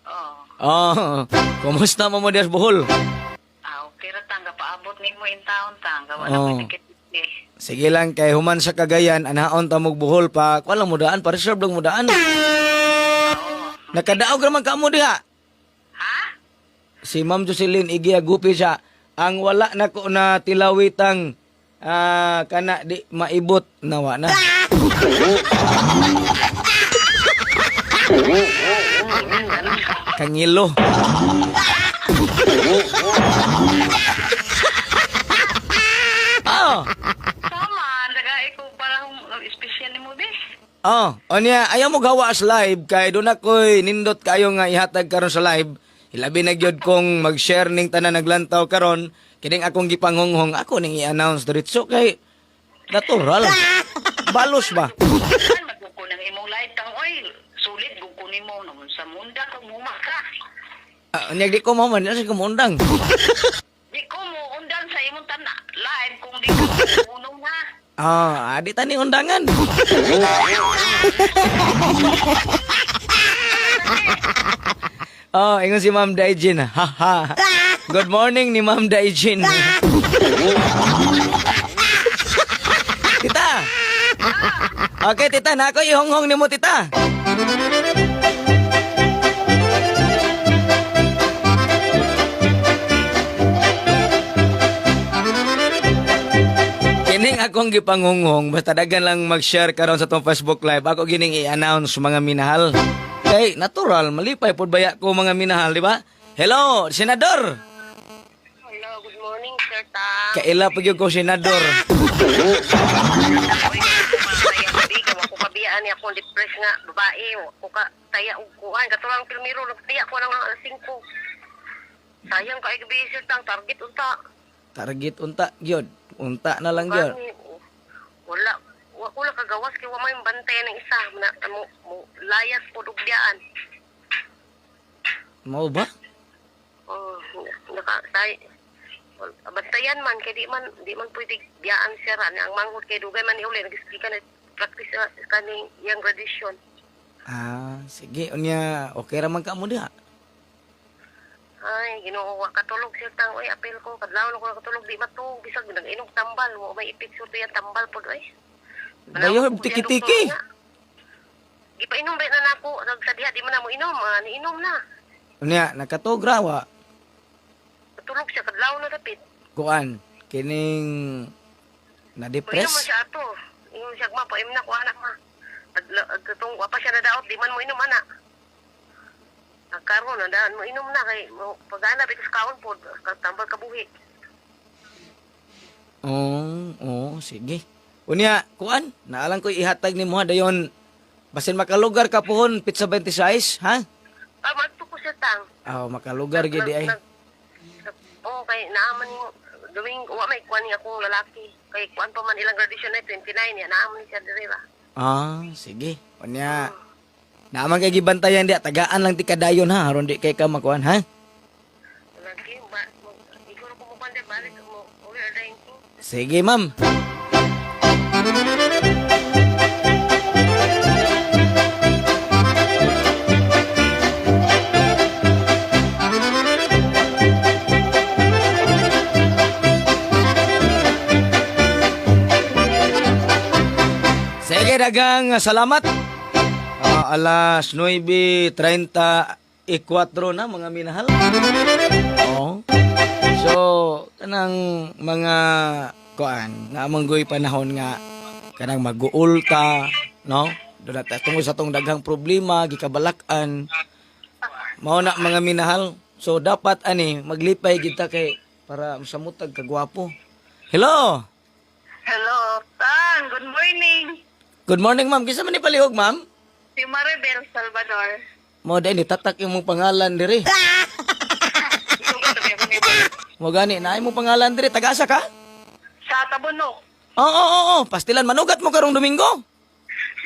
Oh. Oh, kumusta mo dias Bohol? Okay ra tang, paabot ni mo in town tang. Gawa Oh. na tikit eh. Sige lang kay human sa Cagayan anaon ta mog Bohol pa. Kuan lang mo daan, pa reserve lang mo daan. Nakadaog raman ka mo diha. Ha? Si Ma'am Jocelyn igiagupi siya ang wala na ko na tilawitang kana di maibot nawa na. Kangilo. Oh, Sama, naga ikaw parang special ni mo be. oh, onya ayaw mo gawa sa live kay doon ako'y nindot kayo nga ihatag karon sa live. Ilabi na gyud kong mag-share ning tanan naglantaw karon, kining akong gipanghonghong ako ning i-announce diretso kay natural. Balos ba? Saan magkuko ng imong light tang oil? Sulit kukunin mo naman sa munda kung mumaka. Nya di ko man sa kumundang. Di ko mo undan sa imong tana live kung di ka unong ha. Adi tani undangan. Oh, ingon si Ma'am Daijin. Haha. Good morning ni Ma'am Daijin. Tita. Okay, tita, na ako ihonghong ni mo, tita. Kining akong gipanghonghong, basta dagan lang mag-share karon sa tong Facebook Live, ako gining i-announce mga minahal. Kay natural, malipay pod baya ko mga minahal, di ba? Hello, Senador. Hello, good morning sir tang. Kaila pag yung ko, Senador. Hindi ka ako kabiyaan niya akong depress nga babae. Ako ka taya og kuan katulang pilmiro nagtiya ko nang alas 5. Sayang ka igabi sir tang target unta. Target unta, gyud. Unta na lang gyud. Wala kagawas kay wa may bantay ng isa na mo layas pod og diyaan. Mao ba? Oh, bantayan man kay di man pwede biyaan siya ra ang manghod kay dugay man iuli nagispi ka na practice sa kaning yang tradition. Sige. Unya, okay ra man ka mo diha. Ay, Ginoo wa katulog siya tang oy apel ko kadlaw ko katulog di matug bisag nag-inom tambal mo may epekto yan tambal pod oy. Dayo tiki-tiki. Gipainom ba na nako sa diha di man na mo inom, niinom na. Unya, nakatogra wa. Katulog siya kadlaw na dapit. Kuan, kining Inom na-depress. man siya ato. Inom siya ma paim na ko anak ma. Katong wa pa siya na daot di man mo inom anak. Karon na daan mo inom na kay pagana bitis kaon pod tambal ka buhi. Oo, sige. Unya, kuan, naalang ko ihatag ni mo dayon. Basin makalugar ka pohon, pizza 26, ha? Magto ko siya tang. Makalugar gid ay. Kay naaman ni gawing wa may kuan niya akong lalaki. Kay kuan pa man ilang graduation na 29 ya naaman ni siya diri ba. Sige. Unya, naaman kay gibantayan di tagaan lang ti kadayon ha, aron di kay ka makuan ha. Lagi ba ikaw na kumukuan din balik mo uwi dayon ko. Sige, ma'am. Sige, dagang salamat. Alas 9:34 na mga minahal. So, kanang mga kuan, nga manggoy panahon nga kanang mag-uulta, no? Doon natin tungkol sa tong daghang problema, gikabalakan. Mao na mga minahal. So, dapat ani maglipay kita kay para masamutag kagwapo. Hello. Hello, Tang. Good morning. Good morning, ma'am. Kisa man ni palihog, ma'am? Si Maribel Salvador. Mo dai ni tatak imong pangalan diri. Sugat sabi ako ni Bel. Mo gani na imong pangalan diri. Taga-asa ka? Sa Tabunok. Oo. Pastilan manugat mo karong Domingo.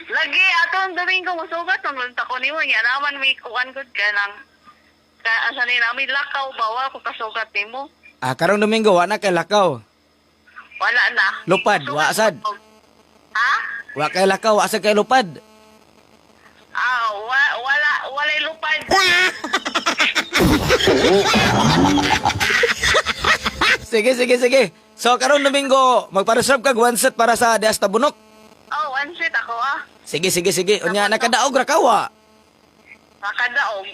Lagi, atong Domingo, masugat. Ang lunta ko ni mo. Yan naman may kuwan good ka ng... Asa ni namin lakaw, bawal ko kasugat ni mo. Karong Domingo wa na kay lakaw. Wala na. Lupad, Sugat wa asad. ko. Ha? Wa kay lakaw, wa asad kay lupad. Walay lupad. Sige. So karong Domingo, magpa-reserve kag one set para sa Dias Tabunok. Oh, one seat ako ah. Sige. Unya nakadaog ra ka wa. Makadaog.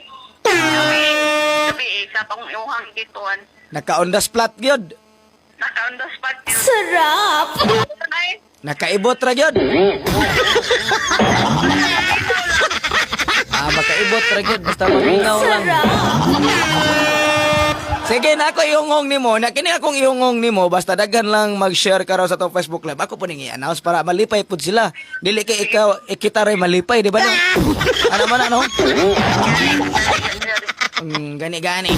Sabi sa tong iuhang gituan. Naka on the spot gyud. Naka-on the spot yun. Sarap! Ay, Nakaibot ra gyud. Makaibot ra gyud basta maminaw lang. Sige na ako iungong nimo. Na kini akong iungong nimo basta daghan lang mag-share ka raw sa tong Facebook Live. Ako po ning i-announce para malipay pud sila. Dili kay ikaw kita ray malipay, di ba no? Ano man ano? Gani.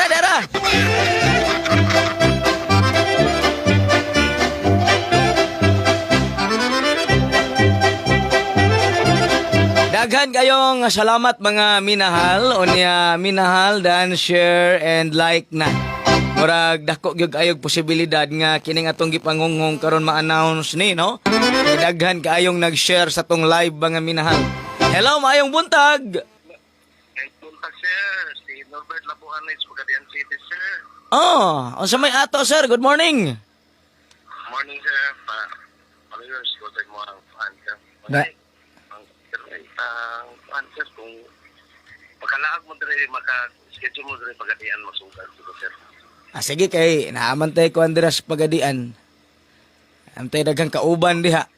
Dara. Daghan kayong salamat mga minahal. Unya minahal dan share and like na. Murag dako gyud ayog posibilidad nga kining atong gipangunghong karon ma-announce ni no. Kay daghan kaayong nag-share sa tong live mga minahal. Hello, maayong buntag. Buntag, sir. Si Norbert Labuanes, Pagadian City, sir. Unsa may ato sir? Good morning. Morning, sir. Followers, ko sa mga fans, sir. Na- Ang fans, sir, kung pagkalaag mo rin, maka-schedule mo rin Pagadian, masugat dito, sir. Sige kay naamantay ko Andres Pagadian. Antay daghang kauban diha.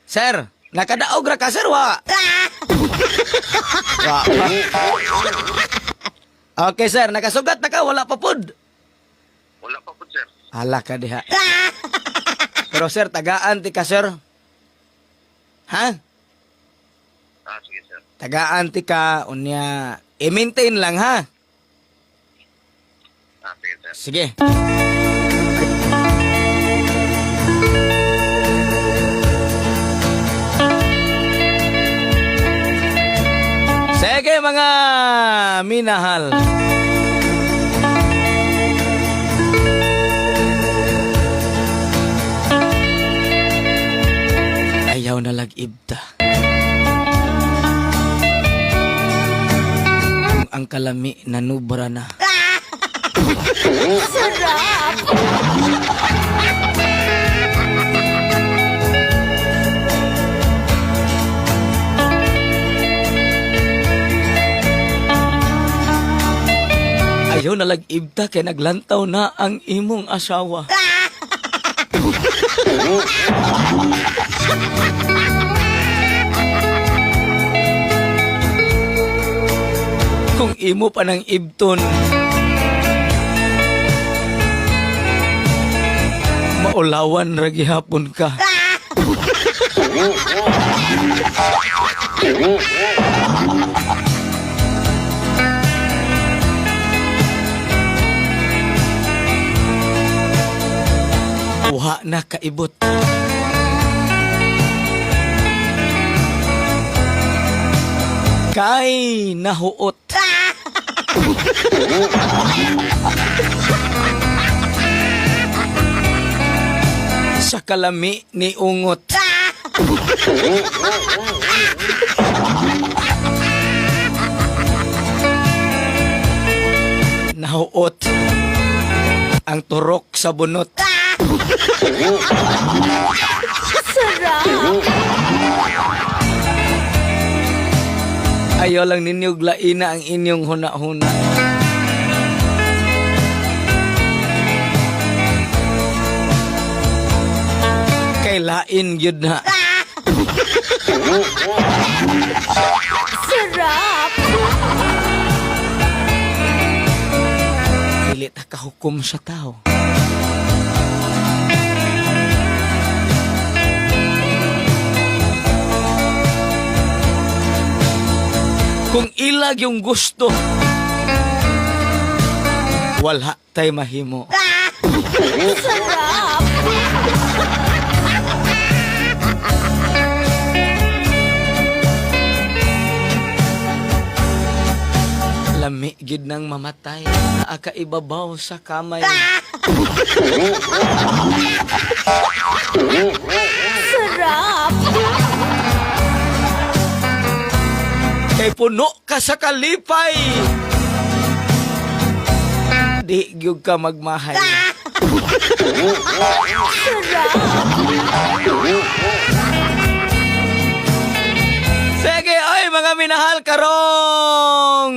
Sir, nakadaog ra ka sir wa? Wa. Okay sir, nakasugat na ka wala pa pud. Wala pa po, sir. Hala ka diha. Pero sir, tagaan ti ka sir. Ha? Sige, sir. Tagaan ti ka unya i-maintain lang ha. Sige, sir. Sige. Sige mga minahal. Ayaw na lag-ibta. Kung ang kalami nanubra na. Sarap! Ayaw na lag-ibta kay naglantaw na ang imong asawa. Kung imo pa ng ibton, maulawan ra gihapon ka. Uha na kaibot. Kay nahuot. Sa kalami ni ungot. Nahuot ang turok sa bunot. Sarap! Ayaw lang ninyo glaina ang inyong huna-huna. Kay lain yun na. Sarap! makahukom sa tao. Kung ilag yung gusto, wala tay mahimo. Lami gid nang mamatay na akaibabaw sa kamay. Kay puno ka sa kalipay. Di gyud ka magmahay. Sige, ay mga minahal karong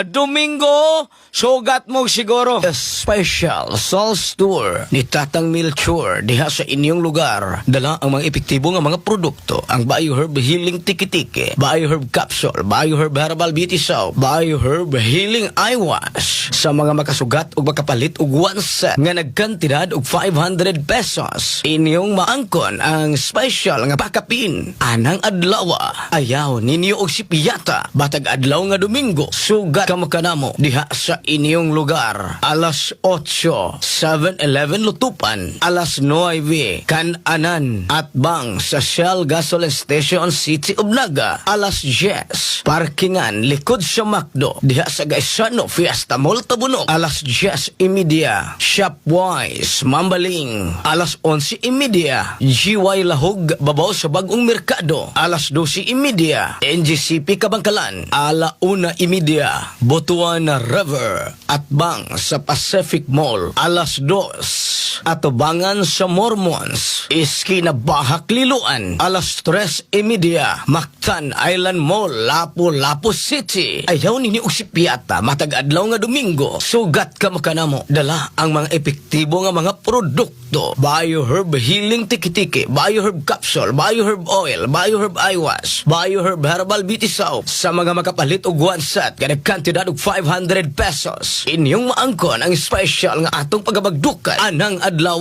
Domingo, sugat mo siguro. A special Sal's Tour ni Tatang Melchor diha sa inyong lugar. Dala ang mga epektibo nga mga produkto. Ang BioHerb Healing Tiki-Tiki, BioHerb Capsule, BioHerb Herbal Beauty Soap, BioHerb Healing Eye Wash. Sa mga makasugat o makapalit og one set nga nagkantidad og 500 pesos. Inyong maangkon ang special nga pakapin. Anang adlaw, ayaw ninyo og sipiyata. Batag adlaw nga Domingo, sugat kamo kanamo diha sa inyong lugar. Alas 8, 7-Eleven Lutupan. Alas 9, Kan-Anan at Bang sa Shell Gasoline Station City of Naga. Alas 10, Parkingan likod sa Macdo diha sa Gaisano Fiesta Mall Tabunok. Alas 10:30, Shopwise Mambaling. Alas 11:30, GY Lahog babaw sa Bagong Merkado. Alas 12:30, NGCP Kabangkalan. Ala 1:30, Butuan River at Bang sa Pacific Mall. Alas 2, Atubangan sa Mormons, Iski na Bahak Liluan. Alas 3:30, Mactan Island Mall, Lapu-Lapu City. Ayaw ninyo usipiyata matag adlaw nga Domingo. Sugat ka makanamo. Dala ang mga epektibo nga mga produkto. BioHerb Healing Tiki-Tiki, BioHerb Capsule, BioHerb Oil, BioHerb Eye Wash, BioHerb Herbal Beauty Soap. Sa mga makapalit og one set kada kantidad og 500 pesos. Inyong maangkon ang special nga atong pagabagdukan anang adlaw.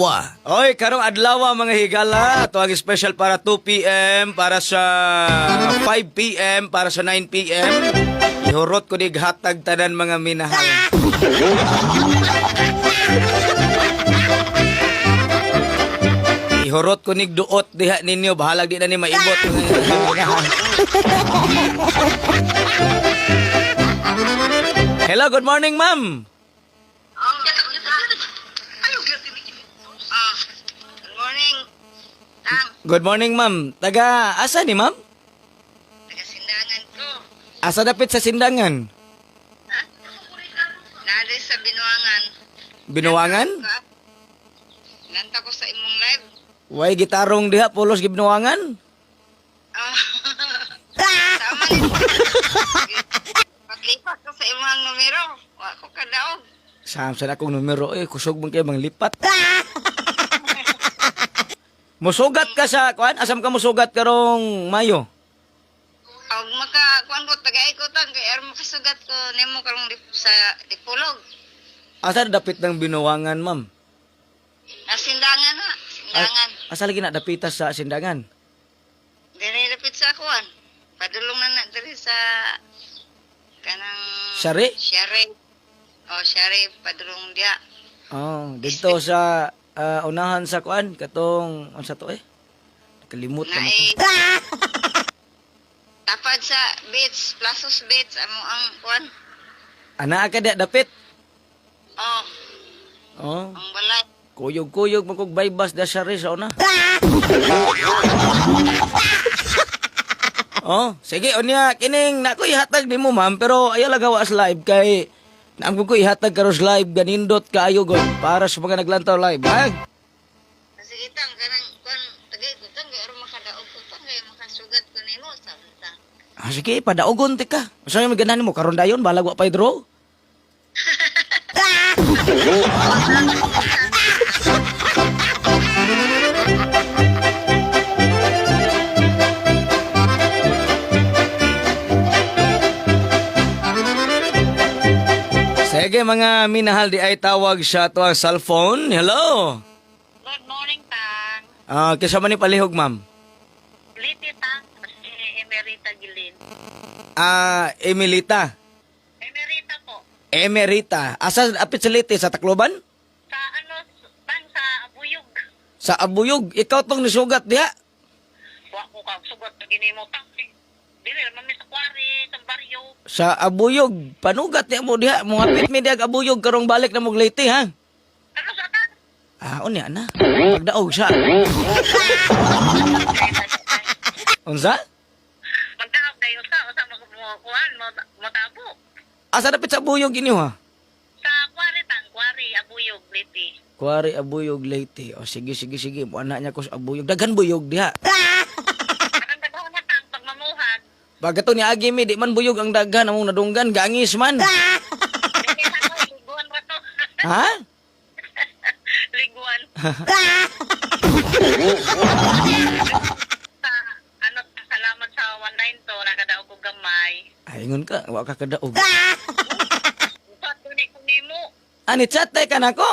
Oy, karong adlaw mga higala. Ito ang special para 2 p.m., para sa 5 p.m., para sa 9 p.m. Ihurot ko dig hatag tanan mga minahal. Ihurot ko nig duot diha ninyo. Bahalag di na ni maibot. Hello, good morning, ma'am. Good morning. Tang, Good morning, ma'am. Taga, asa ni ma'am? taga-sindangan ko. Asa dapit sa sindangan? Nari sa Binuangan. Binuwangan? Nanta ko sa imong live. Way gitarong diha, pulos gibinuwangan? Ah. Tama ni. Paglipat ko sa imong numero. Wa ko kadaog. Samsan akong numero kusog man kayo mang lipat. Musugat ka sa kuan? Asam ka musugat karong Mayo? Og kuan ko taga-ikotan kay aron makasugat ko nimo karong sa Dipulog. Asa dapit ng binuwangan, ma'am? Nasindangan na. Sindangan. Asa lagi na dapitas sa sindangan? Diri dapit sa kuan. Padulong na diri sa kanang Sari? Share. Oh, Share padulong dia. Oh, dito sa unahan sa kuan katong unsa to Kalimut Na na eh. Tapad sa beach, Plasos Beach amo ang kuan. Ana ka da dapit. Oh, Oh, ang balay. kuyog-kuyog magkog baybas da sari sa una. Oh, sige unya kining nako ihatag nimo ma'am pero ayaw lagawa sa live kay naam ko ihatag karos live ganindot kaayo god para sa mga naglantaw live. Ha? Sige tang kanang kuan tagay ko tang kay aron makadaog ko tang kay makasugat ko nimo sa tang. Ah, sige, padaogon te ka. Usa may ganan mo karon dayon balag wa pay draw. Sige mga minahal di ay tawag sa tuwang cellphone. Hello. Good morning, Tang. Kisa man ni palihog, ma'am? Liti, Tang. Si Emerita Gilin. Emilita. Emerita po. Emerita. Asa apit sa Leyte, sa Tacloban? Sa Tang, sa Abuyog. Sa Abuyog. Ikaw tong nisugat diha. Wa ko ka, sugat na ginimo, Tang. Dili, mami sa kwari, sa baryo. Sa Abuyog. Panugat niya mo diha. Mga pit mi diha Abuyog karong balik na mo Leyte, ha? Ano sa Tang? Unya na. Pagdaog siya. Unsa? Magdaog kayo sa kuhan, matabo. Asa dapit sa Abuyog inyo, ha? Sa kwari, Tang, kwari, Abuyog, Liti. Kuwari Abuyog Leyte. O sige. Mo anak niya ko sa Abuyog. Daghan buyog diha. Ang daghan na, Tang, pag mamuhan. Pagkato ni Agi mi, di man buyog ang daghan among nadunggan, gangis man. Hindi na to, liguan ba to? Ha? Liguan. Salamat sa 19 to, nakadaog ko gamay. Ayingon ka, wa ka kadaog. Sa tuloy ko nimo. Ani chat tay ka nako?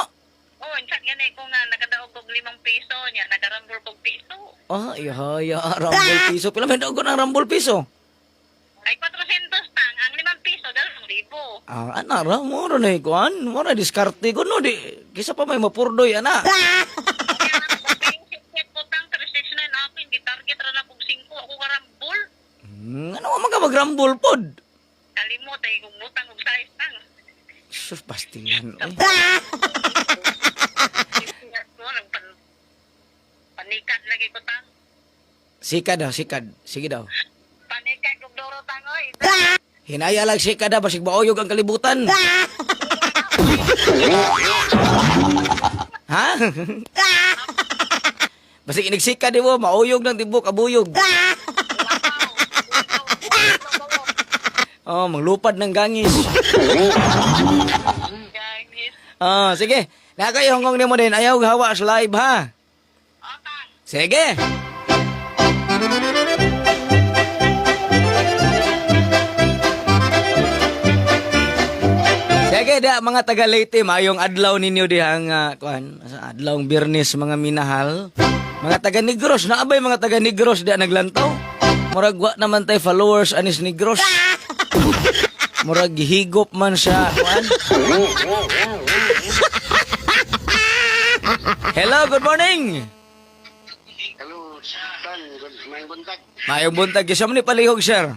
Oh, ang chat ganay ko nga, nakadaog ko 5 piso niya, nagarambol ko piso. Ya, rambol piso. Pila man daog ko ng rambol piso? Ay, 400 Tang, ang 5 piso, 2,000. Ana ra mo ro na ikuan. Mo ra diskarte ko no di. Kisa pa may mapurdoy ana. Kaya ang ko Tang, 369 akin, di target ra na kong 5, ako karambol. Ano man ka magrambol pod? Kalimot, ay kung butang og size Tang. Sus pastilan. Oy. Panikat lagi ko Tang. Sikad. Sige daw. Panikat kong doro Tang, oy. Hinaya lang sikad daw basig mauyog ang kalibutan. Ha? Basig inigsikad di mo, mauyog ng tibok, abuyog. Oh, manglupad ng gangis. Guys, Sige. Nakay hongkong ni mo din. Ayaw hawa sa live, ha? Tang. Sige. Sige da mga taga Leyte, mayong adlaw ninyo dihang adlawng Biyernes mga minahal. Mga taga Negros, naabay mga taga Negros da naglantaw. Murag wa naman tay followers anis Negros. Murag gihigop man sa kuan. Hello, good morning. Hello, Tan. May buntag. Mayong buntag kisa man ni palihog, sir.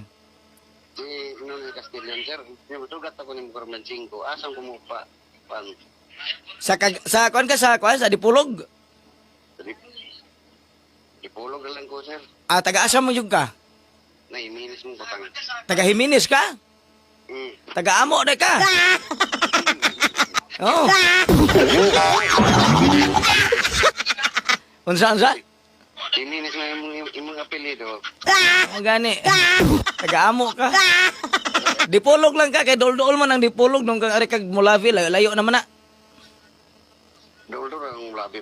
Si Noni Castillan, sir. Sugat ako ni Corman 5. Asang kumupa. Pan. Sa kuan ka sa kuan sa Dipulog. Ipulog na lang ko, sir. Taga asa mo jud ka? Naiminis mo patang. Taga Jimenez ka? Taga Amo na ka? Oh. Unsa? Iminis na yung apelido. Gani. Taga Amo ka? Dipulog lang ka kay dol-dol man ang Dipulog nung kag ari kag Mulavi layo naman na. Dolo ang labi.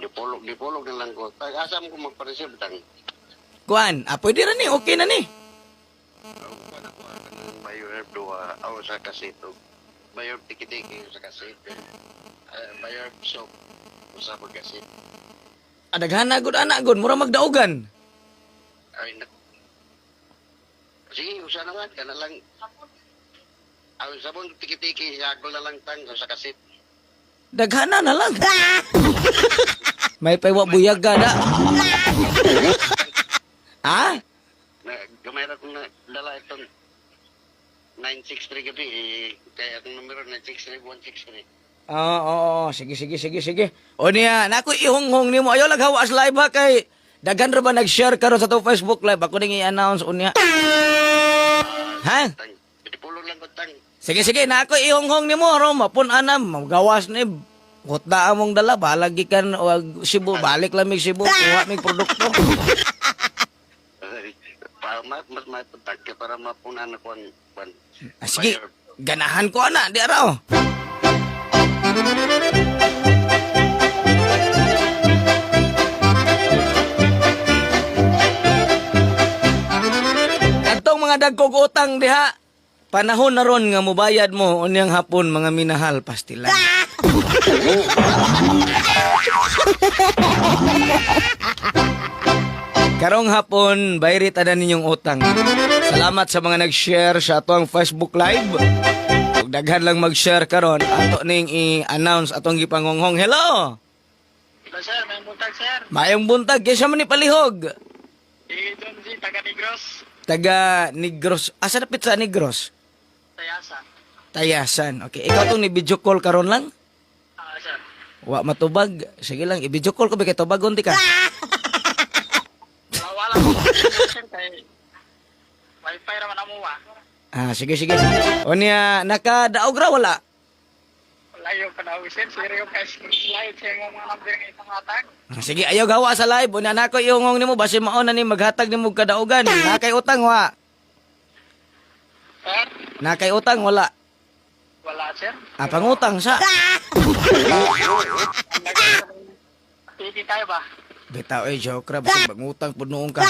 Dipulog na lang ko. Asam ko magpa-receive tang. Kuan, pwede ra ni, okay na ni. Bayor dua aw sa kasito. Bayor tiki-tiki sa kasito. Bayor soap sa pagkasit. Daghana gud ana gud, mura magdaogan. Ay nak. Sige, usa na nga kana lang. Aw sabon tiki-tiki yago na lang tang sa kasit. Daghana na lang. May paywa buyag ka na. Ha? Gamay ra ko na dala itong 963 gabi kaya itong numero 963-163. Oo. Sige. O niya, naku ihonghong nimo. Ayaw lang hawa sa live ha kay daghan ra ba nag-share karon sa to Facebook live. Ako ning i-announce unya. Ha? Tang, ipulog lang ko tang. Sige, naku ihonghong nimo ro mapun anam magawas ni hutda among dala balagi kan wag Cebu balik lang mig Cebu kuha mig produkto. Para mas mapatak para mapunan ako ang Sige, ganahan ko ana di araw. Kadtong mga dagkog utang diha. panahon na ron nga mobayad mo unyang hapon mga minahal pastilan. Karong hapon, bayri tada ninyong utang. Salamat sa mga nag-share sa atong Facebook Live. Ug daghan lang mag-share karon, ato ning i-announce atong gipangonghong. Hello. Hello, sir. May buntag, sir. Mayong buntag, kaysa man ni palihog. Doon si taga Negros. Taga Negros. Asa na sa Negros? Tayasa. Tayasan. Okay, ikaw tong ni video call karon lang. Sir. Wa matubag. Sige lang, i-video call ko ba kay tubag unti ka. Wala ko. Sir, kay Wi-Fi raman amuwa. Sige. O niya, nakadaog ra wala? Wala yung panawisin. Sir, yung slide sa mga number ng itong hatag. Sige, ayaw gawa sa live. Una na ko iungong nimo basi mauna ni maghatag nimo kadaogan. Nakay utang wa. Sir? Nakay utang wala. Wala, sir. Pangutang sa. Pili tayo ba? Bitaw joke ra basi mangutang pud noong ka.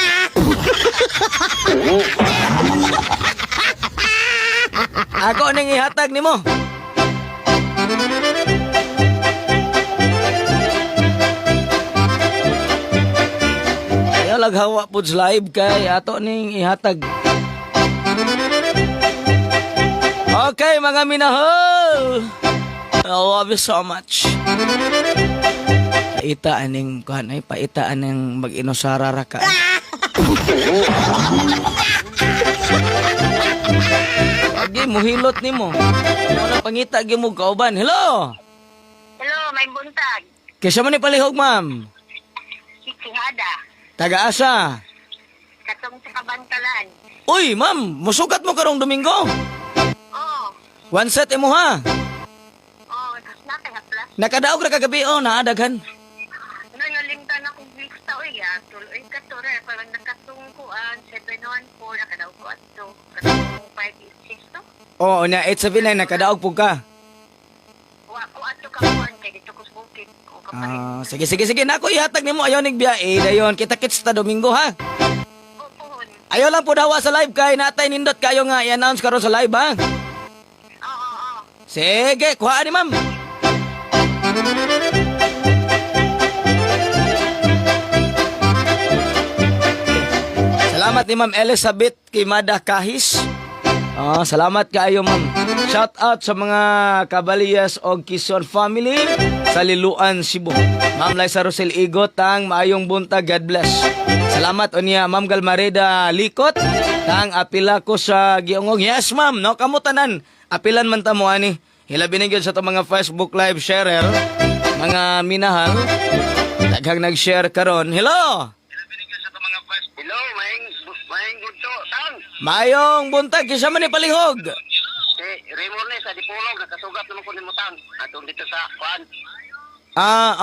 Ako ning ihatag nimo. Ayaw laghawa pud sa live kay ato ning ihatag. Okay, mga minahal. I love you so much. Paita aning kuan ay paita aning mag-inosara ra ka. Agi muhilot nimo. Ano pangita gi mo kauban. Hello. Hello, may buntag. Kaysa man ni palihog, ma'am. Si Tihada. Taga asa? Katong sa Kabantalan. Uy, ma'am, musukat mo karong Domingo. Oh, One set imo ha. nakahapla. Nakadaog ra kagabi naadaghan. Nangalimtan akong lista, uy, tuloy ka to, parang nakatungkuan, 714, nakadaw ko ato, katong 586 to. Oo, na 879 nakadaog pug ka. Ko ato ka kuan, kay dito ko bukid. O kapalit. Sige. Nako ihatag nimo ayaw nig biyahe dayon. Kita-kits ta Domingo ha. Puhon. Ayaw lang pud hawa sa live kay natay nindot kayo nga i-announce karon sa live ha. Oo. Sige, kuha ni ma'am. Salamat ni Ma'am Elizabeth Kimada Kahis. Salamat kaayo ma'am. Shout out sa mga Caballeras og Quezon family sa Liluan, Cebu. Ma'am Liza Rosel Igot tang maayong buntag, God bless. Salamat unya Ma'am Galmareda Likot tang apila ko sa giungog. Yes ma'am, no kamutanan. Apilan man ta mo ani. Hilabi na gyud sa to mga Facebook live sharer, mga minahal. Daghang nag-share karon. Hello. Hello, maing gudto, tang. Mayong buntag kisa man ni palihog. Raymond sa Dipolog, nakasugat naman ko ni Mutang. Atong dito sa Kuan.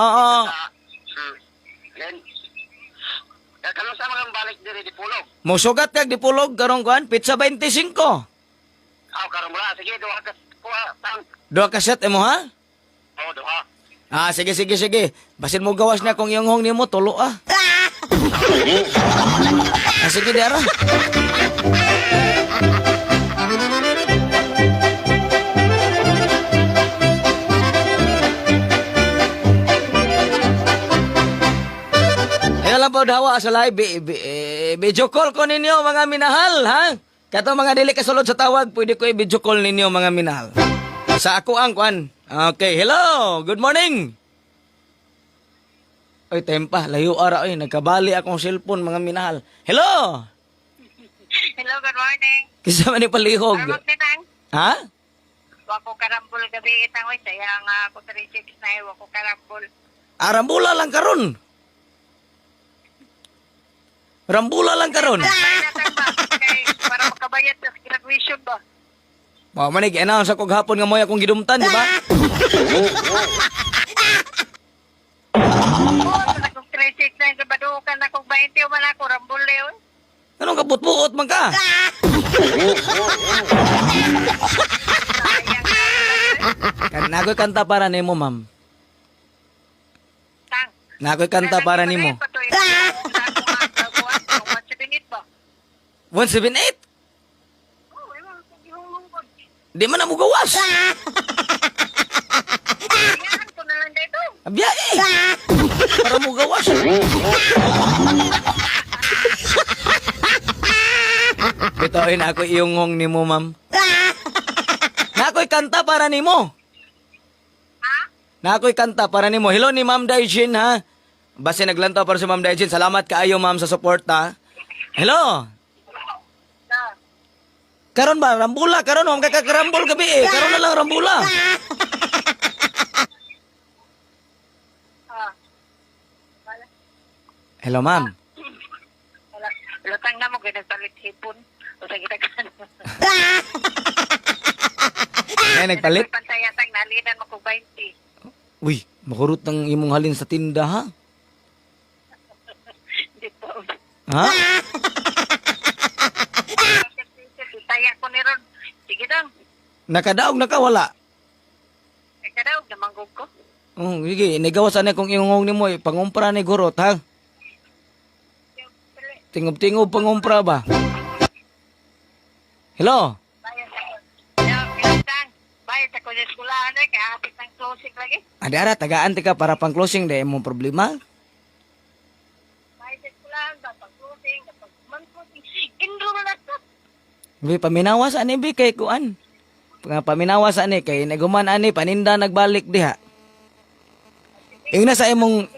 Oo. Then, kano sa mga balik diri Dipolog? Musugat kag dipulog karong kuan pizza 25. Karon wala. Sige, duha ka kuha, tang. Duha ka set imo ha? Duha. Sige. Basin mo gawas na kung iyong hong nimo tulo ah. Sige dara. Ayan lang po dawa sa live. Video call ko ninyo mga minahal ha. Kato mga dili kasulod sa tawag, pwede ko i-video call ninyo mga minahal. Sa ako ang kuan. Okay, hello. Good morning. Oy, tempa, layo ara oy, nagkabali akong cellphone mga minahal. Hello. Hello, good morning. Kisa man ni palihog. Karamot ni Tang. Ha? Wako karambol gabi itang, uy, sayang ako 36 na wako karambol. Rambula lang karon. Rambula lang karon. Ay, natang ba? Para makabayad sa graduation ba? Wa man i-announce ako gahapon nga moy akong gidumtan, di ba? Akong 36 na yung gabadukan akong 20 man ako, rambole, uy. Anong kabut-buot man ka? Nakoy kanta para nimo, ma'am. Tang. Nakoy kanta para nimo. 178 ba? 178? Di man na mo gawas. Kailangan ko na lang dito. Abya eh. Para mo gawas. Bitoin ako iyong ni mo, ma'am. Na ako'y kanta para ni mo. Ha? Na ako'y kanta para ni mo. Hello ni Ma'am Daijin, ha? Basta naglantaw para si Ma'am Daijin. Salamat kaayo, ma'am, sa suporta. Hello? Karon ba? Rambula? Karon, ma'am, kakakarambol gabi eh. Karon na lang rambula. Hello, ma'am. Lutang na mo, ginagpalit hipon. O sa gitagan. Ay, nagpalit? Pantayatang nalinan mo ko 20. Uy, makurot ng imong halin sa tinda, ha? Di po. Ha? Taya ko ni Ron. Sige daw. Nakadaog na ka, wala? Ika daw, namanggog ko. Oh, sige, nagawasan na kung ingong ni mo, pangumpra ni Gurot, ha? Tingob-tingob pangumpra ba? Hello? Bayad ako. Pinagdang. Bayad ako sa eskulahan eh. Kaya hapit ng closing lagi. Adara, tagaan ka para pang closing, dahil mong problema. Bayad sa eskulahan ba? Pag closing. Pag man-closing. Indro na to. Bi, paminawas ani, bi, kay kuan. Paminawas ani, kay naguman ani, paninda nagbalik diha. Ingna sa imong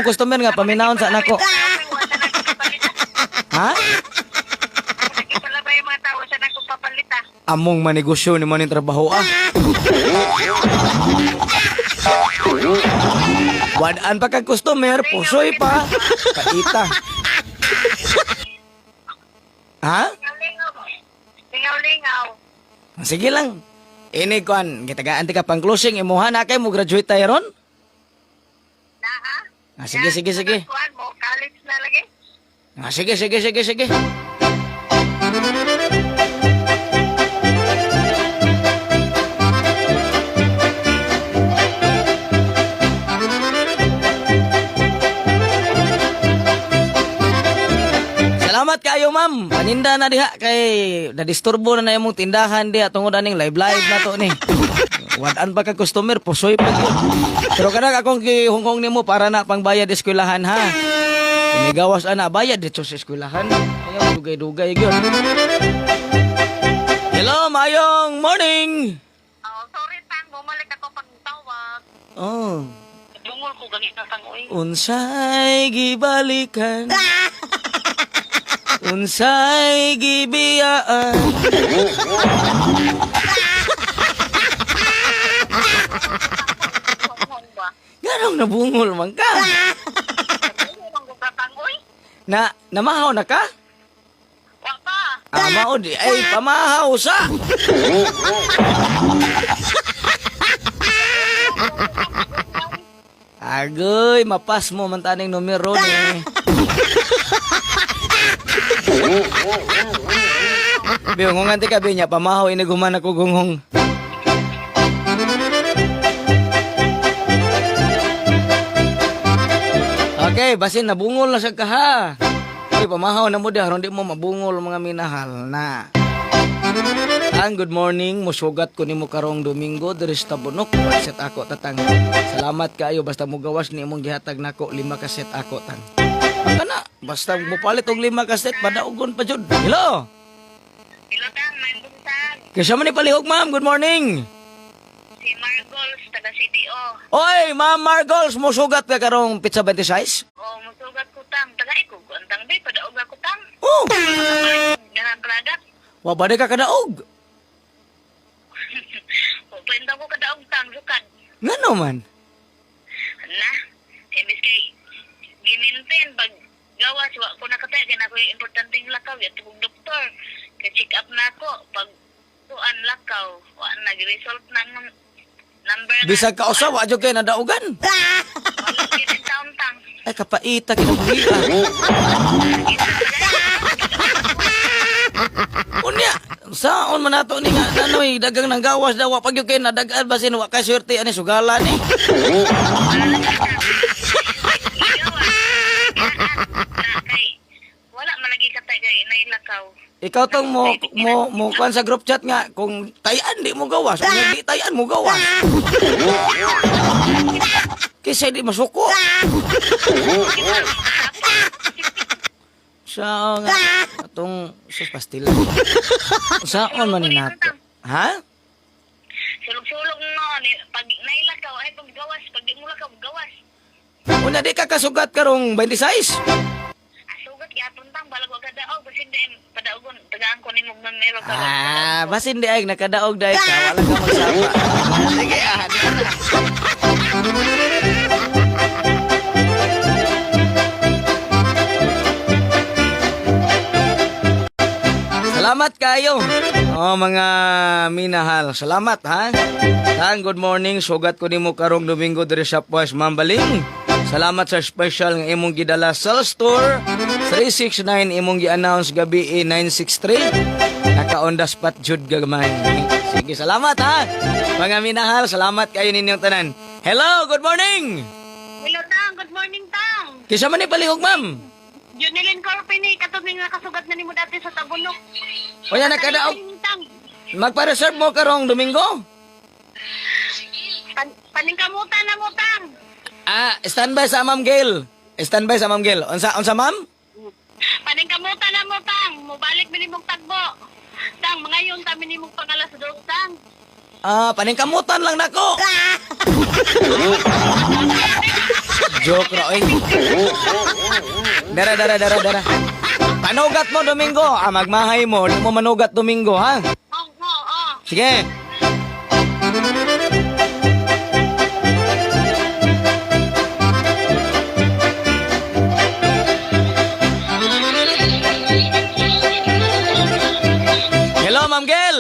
customer nga, paminawon sa nako. Ha? Nakikita ba yung mga tao sa nagpapalita? Among manegosyo ni mo ning trabaho, ah. Wadaan pa kag customer, pusoy pa. Paita. Ha? Lingaw-lingaw. Sige lang. Ini kuan, gitagaan ti ka pang closing, imuha na kay mo graduate tayo ron? Na ha? Ah, sige. Kuhan mo, college na lagi. Ah, sige. Salamat kayo, ma'am. Paninda na diha kay nadisturbo na imong tindahan diha tungod aning live na to ni. Wadaan pa ka customer, pusoy pa yun. Pero kanang akong gihungkong nimo para na pangbayad eskwelahan, ha. Inigawas ana bayad dito sa eskwelahan. Ayaw dugay-dugay gyud. Hello, mayong morning. Oh, sorry tang, bumalik ako pag tawag. Oh, Dungol ko ganit na tang uy. unsay gibalikan. Unsay gibiyaan. Dungol ba? Ganong nabungol man ka. Dungol ang gugatang uy. Namahaw na ka? Wa pa. Mao di ay pamahaw sa. Agoy, mapas mo man taning numero ni. Biyong ti ka binya pamahaw ini guman ako gungong. Okay, basin nabungol na siya ka ha. Okay, pamahaw na mo di aron di mo mabungol mga minahal na. Ang good morning, musugat ko nimo karong Domingo diri sa Tabunok. Set ako tatang. Salamat kaayo basta mo gawas ni imong gihatag nako 5 ka set ako tang. Ang kana, basta mo palit og 5 ka set padaugon pa jud. Hello. Hello tang, may buntag. Kaya man ni palihog, ma'am. Good morning. Si Margols, taga CDO. Oy, Ma'am Margols, musugat ka karong pizza 26? Oh, musugat ko tang. Taga iko, antang di, padaog ako tang. Oh, Ganang product. wa ba di ka kadaog? O, pwenda ko kadaog tang, sukan. Ngano man? Na, imbis kay ginintin, pag gawas, wa ko nakatay, kaya ako yung importanteng lakaw, yan tugong doktor. Kaya check up na ako, pag tuan lakaw, wa nag-result ng number na. Bisag ka usa, wa jud kay nadaugan. Wala kinin taon tang. Ay, kapaita kinabuhi ka. Unya, saon man nato ni nga nanoy dagang nang gawas daw wa pag yung kay nadagaan basin wa ka swerte ani sugalan ni. Wala malagi ka tayo kay nailakaw. Ikaw tong mo kuan sa group chat nga kung tayan di mo gawas, kung hindi tayan mo gawas. Kasi di masuko. Sa nga atong sus pastila. Saan man ni nato? Ha? Sulog-sulog no, pag nailakaw ay paggawas, pag di mo lakaw gawas. Una di ka kasugat karong 26. Sugat gyapon tang balag wa kadaog basin din padaogon tagaan ko nimo man meron ka. Basin di ay nakadaog dai ka wala ka magsapa. Sige Salamat kayo. Mga minahal. Salamat ha. Good morning. Sugat ko nimo karong Domingo diri sa Pues Mambaling. Salamat sa special nga imong gidala Cell Store 369 imong gi-announce gabi 963. Naka-on the spot jud gamay. Sige, salamat ha. Mga minahal, salamat kayo ninyong tanan. Hello, good morning. Hello, Tang. Good morning, Tang. Kisa man ni palihog, ma'am. Junilin Corpini, katubing nakasugat na nimo dati sa Tabunok. O yan, nakadaog. Tang. Magpa-reserve mo karong Domingo? Paningkamutan na mo, Tang. Standby sa Ma'am Gail. Standby sa Ma'am Gail. Unsa ma'am? Paningkamutan na mo, Tang. Mubalik minimong tagbo. Tang, mga yun kami nimong pangalas dos, Tang. Paningkamutan lang nako. Joke ra, oy. Dara. Panugat mo Domingo. Magmahay mo. Di mo manugat Domingo, ha? Oo. Sige. Hello, Ma'am Gail.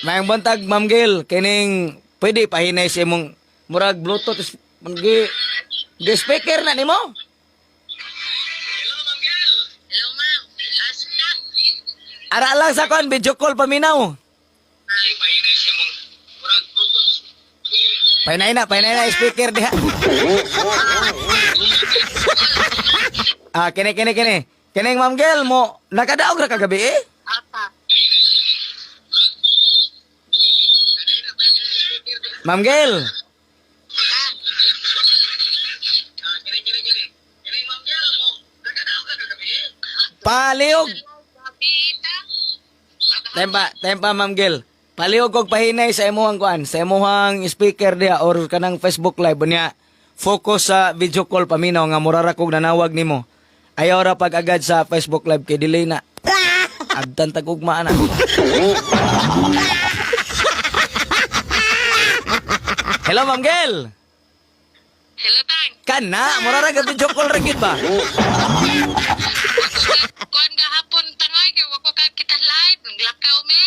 Mayang buntag, Ma'am Gail. Kining pwede pahinay sa imong murag Bluetooth. Di speaker na nimo? Ara lang sa kon, video call paminaw. Pahinay na, speaker diha. Kini. Kining Ma'am Gail mo, nakadaog ra kagabi eh? Apa. Ma'am Gail. Paliog. Tempa Ma'am Gail. Paliog kog pahinay sa imuhang kuan, sa imuhang speaker dia or kanang Facebook live niya. Focus sa video call paminaw nga murara kog nanawag nimo. Ayaw ra pag agad sa Facebook live kay delay na. Agdan tag ugma na. Hello Ma'am Gail. Hello, Tang. Kana, murara ka video call ra gid ba? Kuan gahapon tangoy kay wako ka kita live, naglakaw me.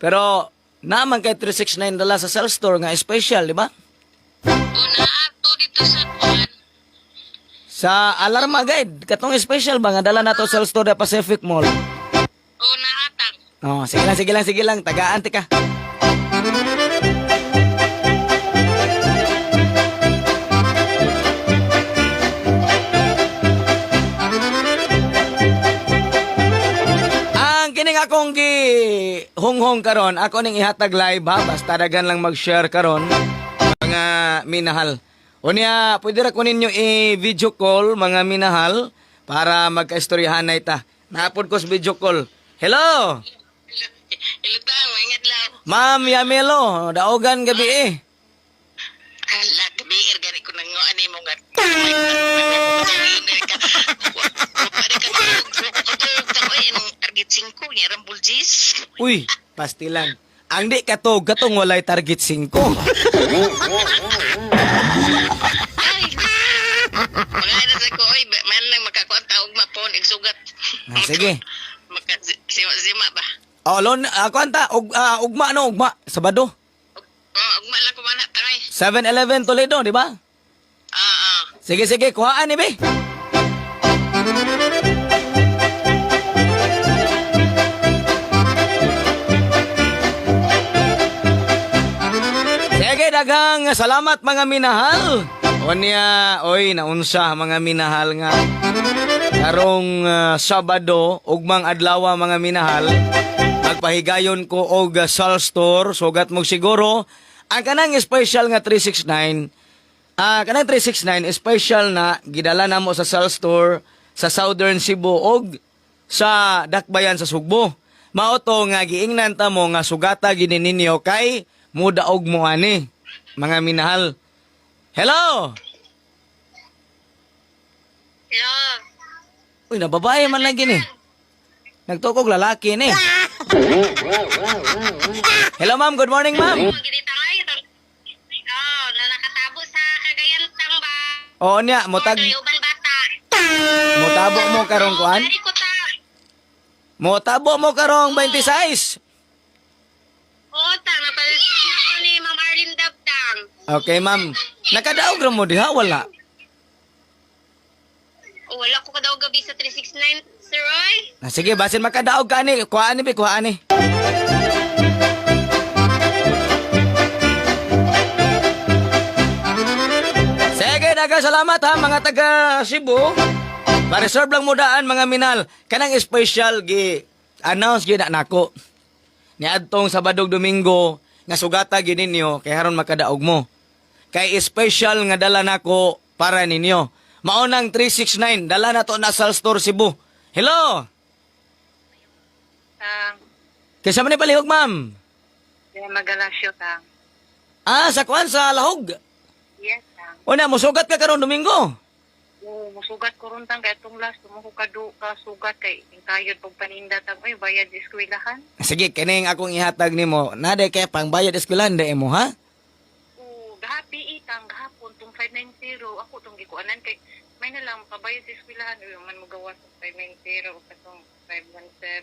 Pero naman kay 369 dala sa cell store nga special, di ba? Una ato dito sa kuan. Sa Alarma Guide, katong special ba nga dala nato cell store sa Pacific Mall. Una atang. Oh, sige lang, tagaan ti ka. Ang kining akong honghong karon, ako ning ihatag live ha, basta dagan lang mag-share karon mga minahal. Unya, pwede ra kunin nyo i-video call, mga minahal, para magka-istoryahan na ita. Napod ko sa video call. Hello! Hello, Tang. Ingat lang. Ma'am Yamelo, daogan gabi eh. Ala, gabi, gani ko nang ani mo nga. Target 5, niya Rambuljis. Uy, pastilan. Ang di katog, katong walay target 5. Ay, mga na sa ko, oy, man lang makakuha taog mapon, igsugat. Sige. Sima ba? Oh, lon, ako anta, ugma. Sabado. Ugma lang ko mana, tangay. 7-Eleven Toledo, di ba? Sige, kuhaan ni be. Sige, dagang salamat mga minahal. Onya, oy, naunsa mga minahal nga. karong Sabado ugmang adlaw mga minahal magpahigayon ko og Sal Store sugat mo siguro ang kanang special nga 369 kanang 369 special na gidala namo sa Sal Store sa Southern Cebu og sa Dakbayan sa Sugbo. Mao to nga giingnan ta mo nga sugata gini ninyo kay mudaog mo ani mga minahal. Hello. Hello. Uy, nababae man lang gini. Nagtukog lalaki ni. Hello ma'am, good morning ma'am. Ginita kayo. Oh, na nakatabo sa Cagayan tang ba? Oo niya, mutag Uban bata. mutabo mo karong kuan. Dari ko ta. Mutabo mo karong 26. Oo, ta napalit ako ni Ma'am Arlene Dabtang. Okay ma'am. Nakadaog ra mo diha wala. Wala ko kadaw gabi sa 369, Sir Roy. Sige, basin makadaog ka ni. Kuhaan ni, kuhaan ni. Sige, salamat ha mga taga Cebu. Pa-reserve lang mo daan mga minal. Kanang special announce gina nako. Niadtong Sabadog Domingo nga sugata gid ninyo kay haron makadaog mo. Kay special nga dala nako para ninyo. Maunang 369 dala na to na Sal Store Cebu. Hello. Kaysa man ni palihog ma'am. Magalasyo ta. Sa kuan sa Lahog. Yes, ta. Una mo sugat ka karon Domingo. Oo, musugat ko ron tang kay itong last, tumuko ka sugat kay kayod pag paninda tang, ay, bayad sa eskwelahan. Sige, kining akong ihatag nimo. Naday kay pangbayad eskwelahan day mo ha? Oo, gahapi itang, gahapon, tong 590, ako tong gikuanan kay, may na lang, pabayad sa eskwelahan, man magawa sa 590, o katong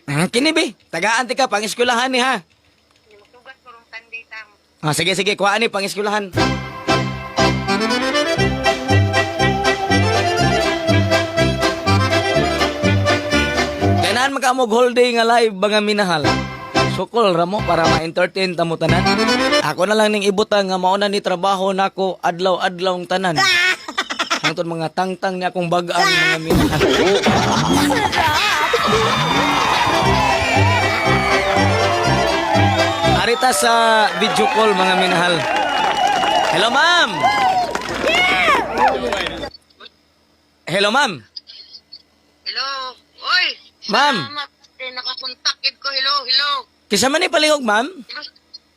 517. Kini bi, tagaan ti ka pang eskwelahan ni ha. Musugat ko ron Sunday tang. Sige, kuhaan ni pang eskwelahan. Kailan makamog whole day nga live mga minahal. Sukol ramo para ma-entertain tamo tanan. Ako na lang ning ibutang nga mao na ni trabaho nako adlaw-adlawng tanan. Hangtod mga tangtang ni akong bagaan mga minahal. Arita sa video call mga minahal. Hello ma'am. Hello ma'am. Hello, oy! Ma'am. Salamat, nakakontakit ko, hello. Kisa man ni palihog ma'am?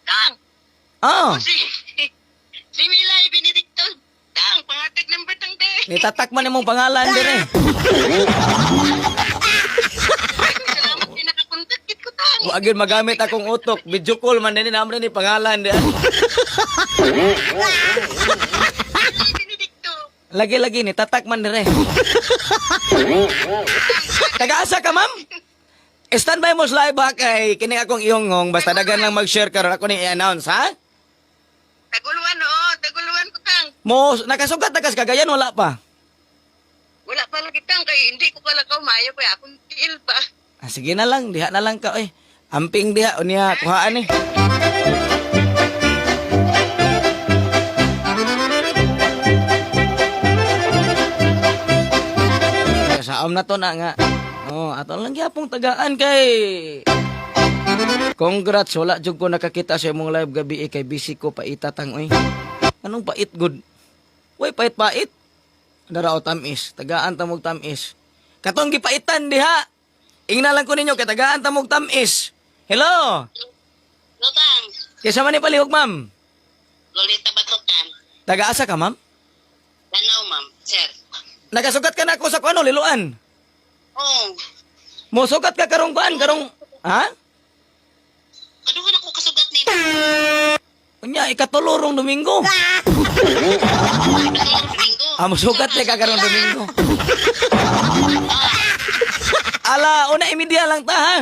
Tang! Oh. Si Milay Benedicto. Tang, pangatag number tang de. Nitatak man imong pangalan dire. Salamat din nakakontakit ko, tang. Wa gyud magamit akong utok. Video call man din namre ni pangalan dire. Benedicto. Lagi-lagi ni tatak man dire. Taga-asa ka ma'am? Standby mo sa live ha kay kini akong ihongong basta dagan lang mag-share karon ako ni i-announce ha? Taguluan ko, tang. Mo nakasugat na kas Cagayan wala pa. Wala pa lagi, tang, kay hindi ko pala kaumayo, kaya akong tiil pa. Sige na lang, diha na lang ka eh. Amping diha unya kuhaan eh. Saam na to na nga. Ato lang gyapong tagaan kay. Congrats, wala jud ko nakakita sa imong live gabi kay busy ko paitatang oy. Anong pait good? Uy, pait. Dara o tamis, tagaan ta mog tamis. Katong gipaitan diha. Ingna lang ko ninyo kay tagaan ta mog tamis. Hello. Lutang, Kaysa man ni palihog ma'am. Lolita Batukan. Taga-asa ka ma'am? Lanaw, ma'am, sir. Nagasugat ka na ako sa kuano liluan. Oo. Mo sugat ka karong kuan karong ha? Kaduhan ako kasugat ni. Unya ikatulorong Domingo. Mo sugat ka karong Domingo. Ala, una imidya lang ta ha.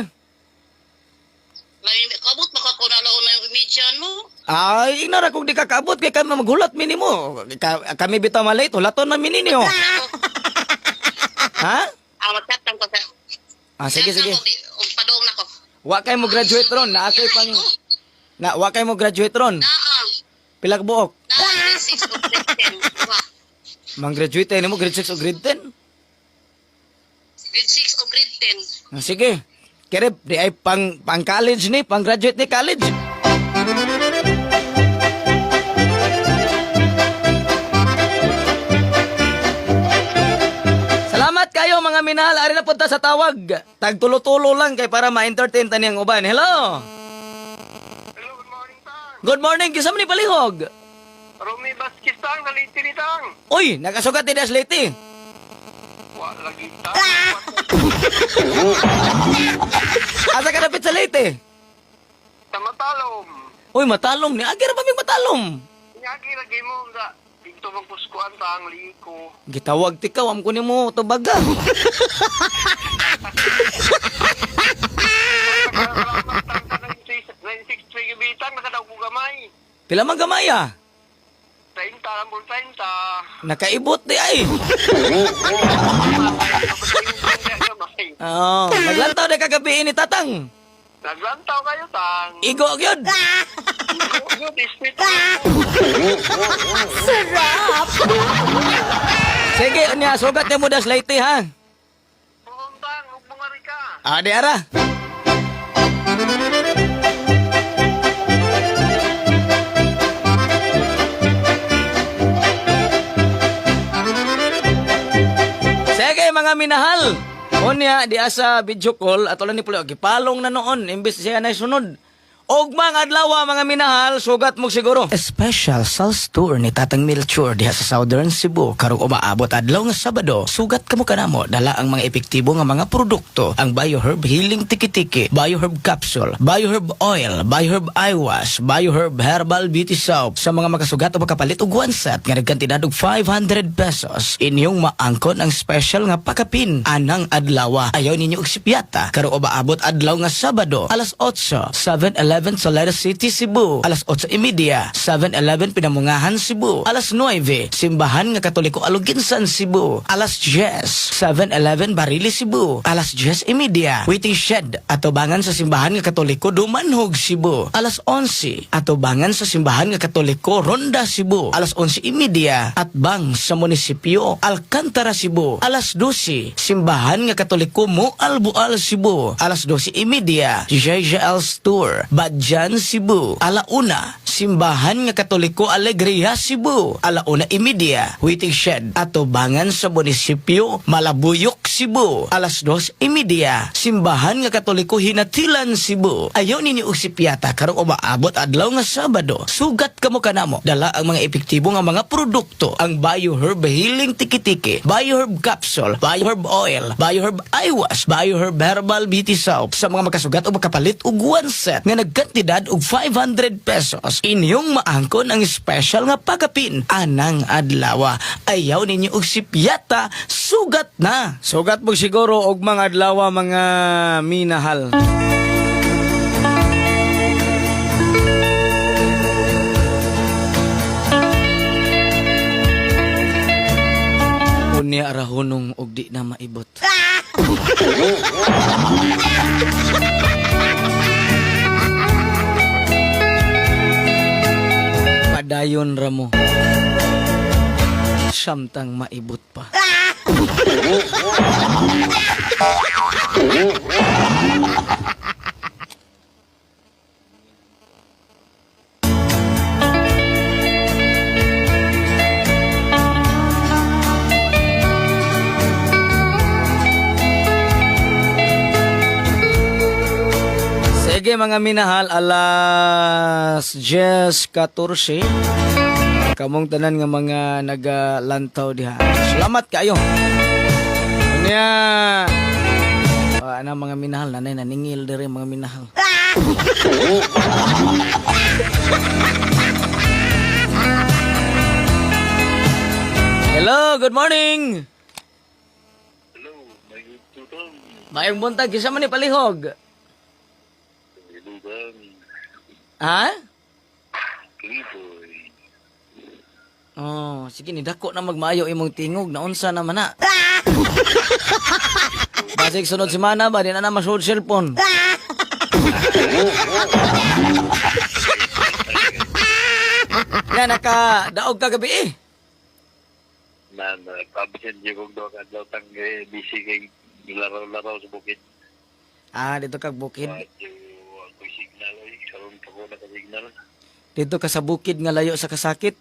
Kabot baka ko nalaon na yung imidyan mo. Ay, ignora kung di kakabot kay kami maghulat minimo. Kami bitaw malate, hulaton man mininyo. Ha? Magtatang ko sa... Sige. Padong na ko. Wa kay mo graduate ron, na kay pang wa kay mo graduate ron. Pila ka buok? Grade 6 o grade 10. Mang graduate nimo grade 6 o grade 10. Grade 6 o grade 10. Sige. Kirib, di ay pang college ni, pang graduate ni college. Salamat kayo mga minahal. Ari na punta sa tawag. Tagtulo-tulo lang kay para ma-entertain tani ang uban. Hello. Hello, good morning, Tang. Good morning. Kisam ni palihog. Romy Vasquez, Tang. Naliti ni Tang. Uy, nakasugat ni Dasliti. Wala lagi, Tang. Asa ka napit sa Leyte? Tamatalom. Uy, matalom ni. Agir pa may matalom. Nyagi lagi mo, da. Dito magpuskuan, Tang. Liko. Gitawag tikaw, am ko ni mo tubaga. Salamat, Tang. 963 gabitan. Nakadaw ko gamay. Pila man gamaya? 30, lambol 30. Nakaibot di ay. Oo, naglantaw na kagabi ni Tatang. Naglantaw kayo, Tang. Igo gyud. Good, ismit. Sige, unya sugat ni mo das Leyte ha. Buong, Tang. Huwag mo nga rin ka. Ade ara. Sige mga minahal. Unya di asa video call at wala ni pulo gipalong na noon imbes siya na sunod. Og mga adlaw mga minahal sugat mo siguro. Special sales tour ni Tatang Melchor diha sa Southern Cebu karong umaabot adlaw nga Sabado. Sugat kamo kanamo dala ang mga epektibo nga mga produkto, ang BioHerb Healing Tiki-Tiki, BioHerb Capsule, BioHerb Oil, BioHerb Eye Wash, BioHerb Herbal Beauty Soap sa mga makasugat o makapalit og one set nga nagkantidad og 500 pesos. Inyong maangkon ang special nga pakapin anang adlaw. Ayaw ninyo og sipyata karong umaabot adlaw nga Sabado alas 8 7-11 sa Leyte City, Cebu. Alas 8:30, 7-11 Pinamungahan, Cebu. Alas 9, Simbahan nga Katoliko Aluginsan, Cebu. Alas 10, 7-11 Barili, Cebu. Alas 10:30, Waiting Shed, atubangan sa Simbahan nga Katoliko Dumanhog, Cebu. Alas 11, atubangan sa Simbahan nga Katoliko Ronda, Cebu. Alas 11:30, atbang sa Munisipyo Alcantara, Cebu. Alas 12, Simbahan nga Katoliko Mualbual, Cebu. Alas 12:30, JJL's Tour, Badjan, Cebu. Alauna, Simbahan nga Katoliko Alegria, Cebu. Alauna:30, Waiting Shed, atubangan sa Munisipyo Malabuyok, Cebu. Alas 2:30, Simbahan nga Katoliko Hinatilan, Cebu. Ayaw ninyo usipyata karong umaabot adlaw nga Sabado. Sugat kamo kanamo dala ang mga epektibo nga mga produkto, ang BioHerb Healing Tiki-Tiki, BioHerb Capsule, BioHerb Oil, BioHerb Eye Wash, BioHerb Herbal Beauty Soap sa mga makasugat o makapalit og one set nga nagkantidad og 500 pesos. Inyong maangkon ang special nga pagapin anang adlaw. Ayaw ninyo og sipyata, sugat na. Sugat mo siguro og mga adlaw mga minahal. Unya arahunong og di na maibot. Padayon ramo. Samtang maibot pa. Sige mga minahal, alas 10:14. Kamong tanan nga mga nagalantaw diha. Salamat kayo. Unya, ana mga minahal, nanay naningil diri mga minahal. Hello, good morning. Hello, may tutong. Mayong buntag, kisa man ni palihog. Ilugan. Ha? Kiboy. Oh, sige ni dako na magmayo imong tingog naunsa naman na. Basig sunod semana ba di na masud cellphone. Ya naka daog ka gabi eh. Man, pabisan niyo kong doon at daw tangge, busy kay Laraw-laraw sa bukid. Ah, dito ka bukid. Ako signal ay karon pa ko naka-signal. Dito ka sa bukid nga layo sa kasakit.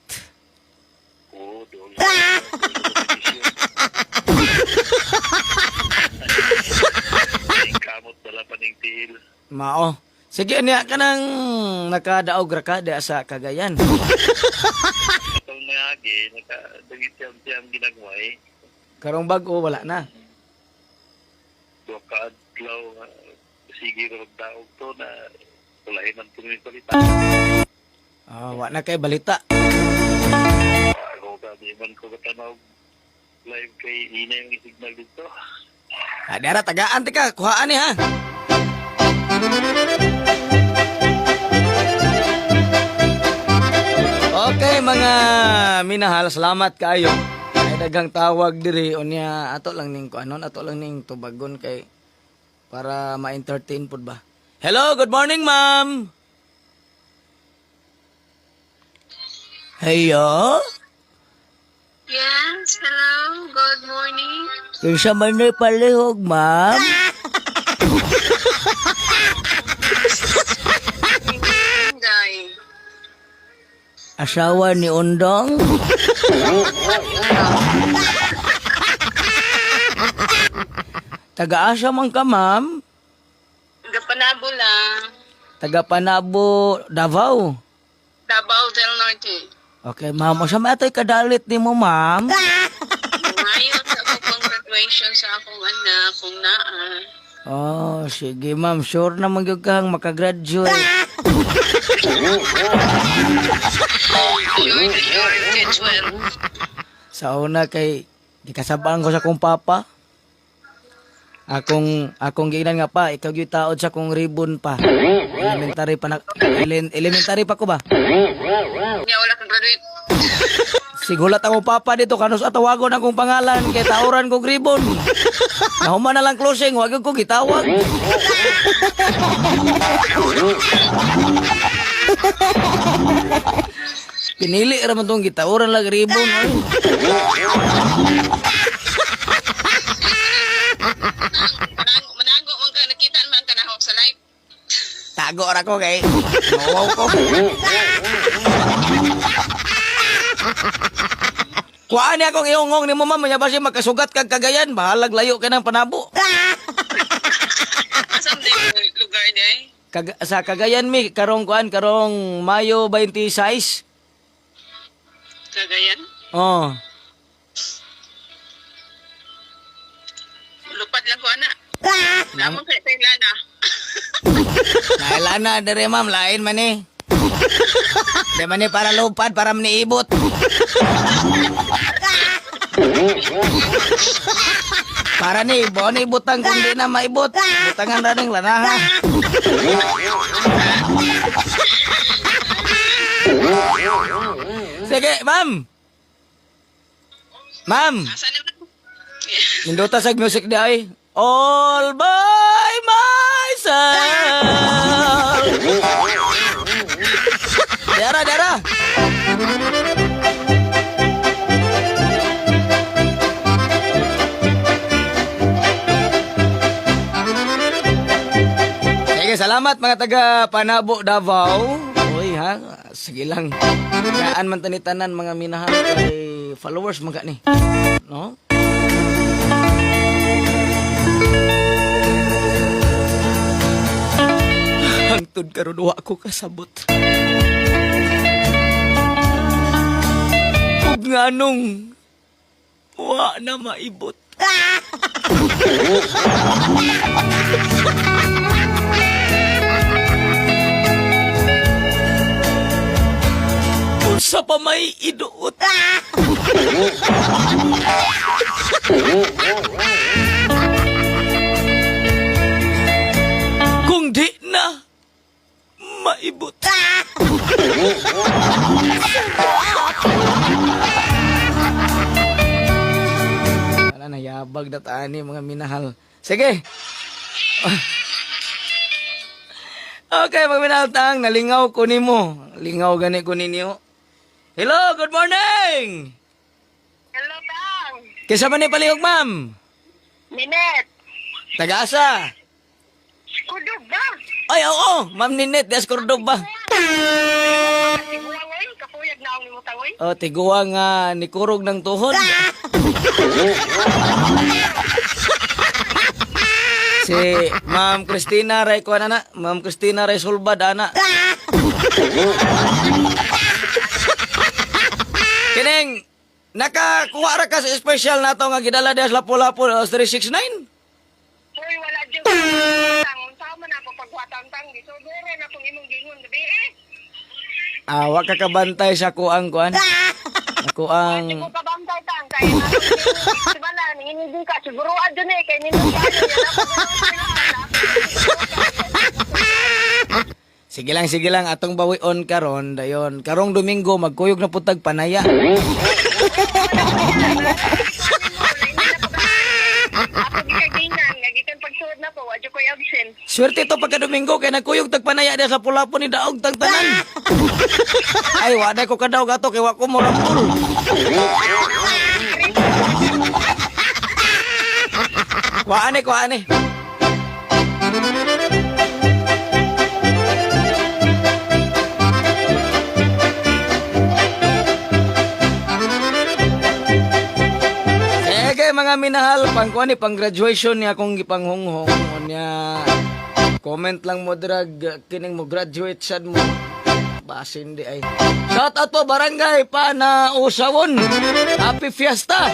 Oo, doon. Ay, kamot dala pa ning tiil. Mao. Sige niya ka nang nakadaog ra ka diha sa Cagayan. Itong nangagi, nakadagit-tiyam ginagawa eh. Karong bag-o wala na. Doon ka adlaw, sige ro daog to na ulahin ang tuloy balita. Ah, wa na kay balita. Ako ka, di man ko katanaw live kay Ina yung signal dito. Ah, dara tagaan ti ka, kuhaan ni ha. Okay mga minahal, salamat kayo. Ay daghang tawag diri unya ato lang ning kuanon, ato lang ning tubagon kay para ma-entertain pud ba. Hello, good morning, ma'am. Heyo? Yes, hello. Good morning. Kinsa man ni palihog, ma'am? Day. Asawa ni Undong? Taga-asa man ka, ma'am? Gapanabo lang. Taga Panabo, Davao. Davao del Norte. Okay, ma'am. O sa matay kadalit ni mo, ma'am? Ngayon sa akong graduation sa akong anak, kung naa. Oh, sige, ma'am. Sure na magyug kang makagraduate. You're the 12. Sa una kay gikasabaan ko sa kong papa. Akong giinan nga pa, ikaw gyud taod sa kong ribbon pa. Elementary pa na, elementary pa ko ba? Nga wala kang graduate. Sigulat ako papa dito kanus atawagon akong pangalan kay tauran kong ribbon. Nahuman na lang closing, wag ko gitawag. Pinili ra man tong gitauran lang ribbon. Ay. Manago man ka, nakita man ka na ako sa live. Tago ra ko kay nawaw ko. Kuhaan niya akong iungong ni mo ma'am, nya ba siya magkasugat kag Cagayan, bahalag layo ka ng Panabo. Asam din yung lugar day? Sa Cagayan mi, karong Mayo 26. Cagayan? Oh, Lupad lang ko, anak. Namang kay Taylana. nailana dere ma'am, lain man eh. Di man eh para lupad, para maniibot. Para ni ibo, ni ibutang kung di na maibot. Butangan ra ning lanaha. Sige, ma'am. Ma'am, Asan naman? induta sa music di ay. All by myself. Dara, dara. Sige, salamat mga taga Panabo, Davao. Uy ha, sige lang. Gaan man tanitanan mga minahal kay followers mga ni. No? Hangtod karon wa ako kasabot. Ug nganong wa na maibot. Unsa pa may iduot? Kung di na maibot. Wala na yabag na tani mga minahal. Sige. Okay, mga minahal tang, nalingaw ko nimo. Lingaw gani ko ninyo. Hello, good morning! Hello, Tang. Kisa man ni palihog, ma'am? Minette. Taga-asa? Kudo ba? Ay, oo, Ma'am Ninette, des Cordoba. Tiguang oy, kapuyag na ako ni mo tangoy. Oh, tiguwa nga ni Kurog ng tuhod. Si Ma'am Christina Ray ko na, Ma'am Christina Ray Sulbad ana. Kining nakakuha ra ka sa special nato nga gidala des Lapu-Lapu 369. Uy, wala dyan. Tangon sa man ako pagwatang-tang. Dito, guro na kung imong gingon gabi eh. Wa ka kabantay sa kuang kuan. Ako ang Hindi ko kabantay tang. Kaya nga, sibala, nanginigin ka. Siguro adyo na eh. Kaya ninong ka. sige lang atong bawi on karon dayon. Karong Domingo magkuyog na putag panaya. Ako di kay Ginan. Nagikan pagsuod na po. Adyo ko'y absent. Swerte to pagka Domingo kay nagkuyog tag panaya dia sa Lapu-Lapu ni daog tag tanan. Ay waday ko kadaog ato kay wa ko mo rampol. Kuane. Sige mga minahal, pang graduation niya akong gipanghunghong niya. Comment lang mo drag kining mo graduate sad mo. Basin di ay. Shout out po barangay pa na usawon. Happy fiesta.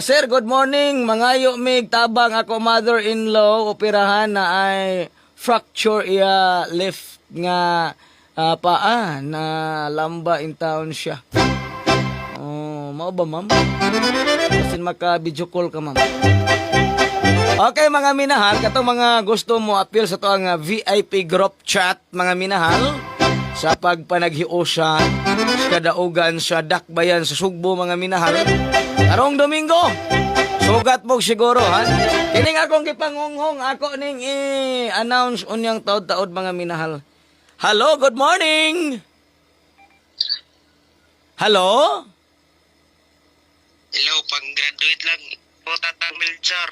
Sir, good morning. Mangayo mig tabang ako mother-in-law operahan na ay fracture iya left nga paa na lamba in town siya. Mao ba ma'am? Kasi maka-video call ka ma'am. Okay mga minahal, katong mga gusto mo appeal sa to ang VIP group chat mga minahal sa pagpanaghiusa sa kadaugan sa Dakbayan sa Sugbo mga minahal. Karong Domingo, sugat mo siguro ha. Kining akong gipangunghong ako ning i-announce unyang taod-taod mga minahal. Hello, good morning. Hello? Hello, pang-graduate lang po Tatang Melchor.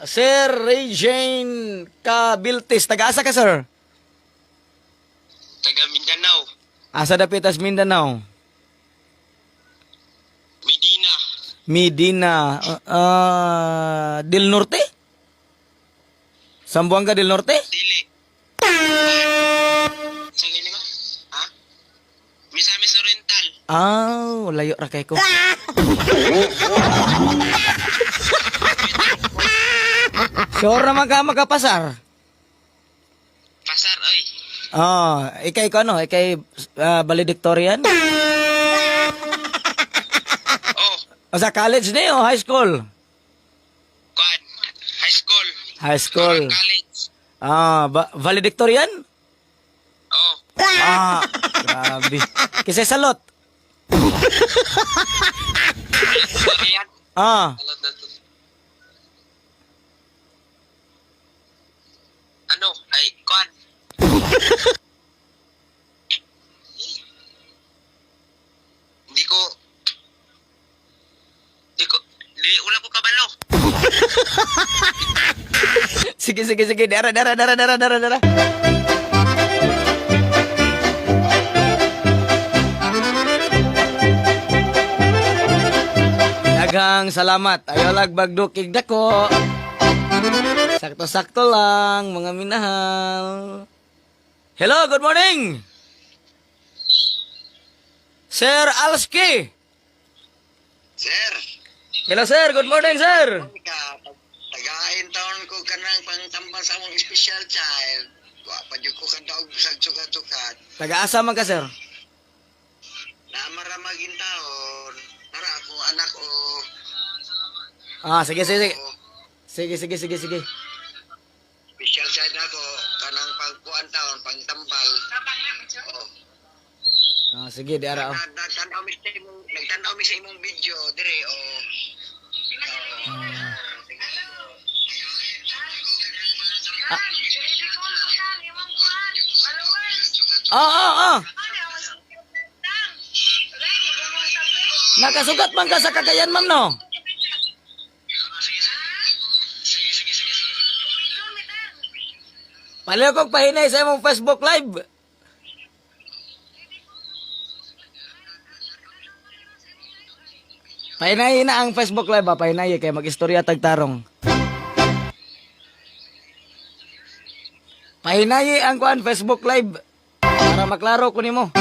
Sir Ray Jane Kabiltis, taga-asa ka sir? Taga Mindanao, Asa dapitas Mindanao? Medina. Del Norte? Sambuanga del Norte? Dili. Sige ni ba? Ha? Misamis Oriental. Layo ra kay ko. Sure naman ka magkapasar? Pasar, oy. Ikay ko ano? Ikay valedictorian? Oh, O sa college ni o high school? kuan. High school. High school. College. Valedictorian? Oh, Grabe. Kisay salot? sorry yan. Alam na to. Ano? Ay, kuan. Wala ko kabalo. Sige. Dara. Daghang salamat. Ayaw lagbagdukig dako. Sakto-sakto lang, mga minahal. Hello, good morning. Sir Alski. Sir, Hello, sir. Good morning, sir. tagain taon ko kanang pangtambal sa mong special child. Wa pa jud ko kadaog sa sukat-sukat. Taga-asa man ka, sir? Namaramagin taon. Para ako anak o. Sige. o, Sige. Special child ako kanang pagkuan taon pangtambal. Sige, di ara. Nagtanaw mi sa imong video dire o. Nakasugat man ka sa Cagayan, ma'am, no? Paliw kong pahinay sa imong Facebook Live. Pahinay na ang Facebook Live ba? Pahinay kay mag-istorya tagtarong. Pahinay ang kuan Facebook Live para maklaro ko nimo.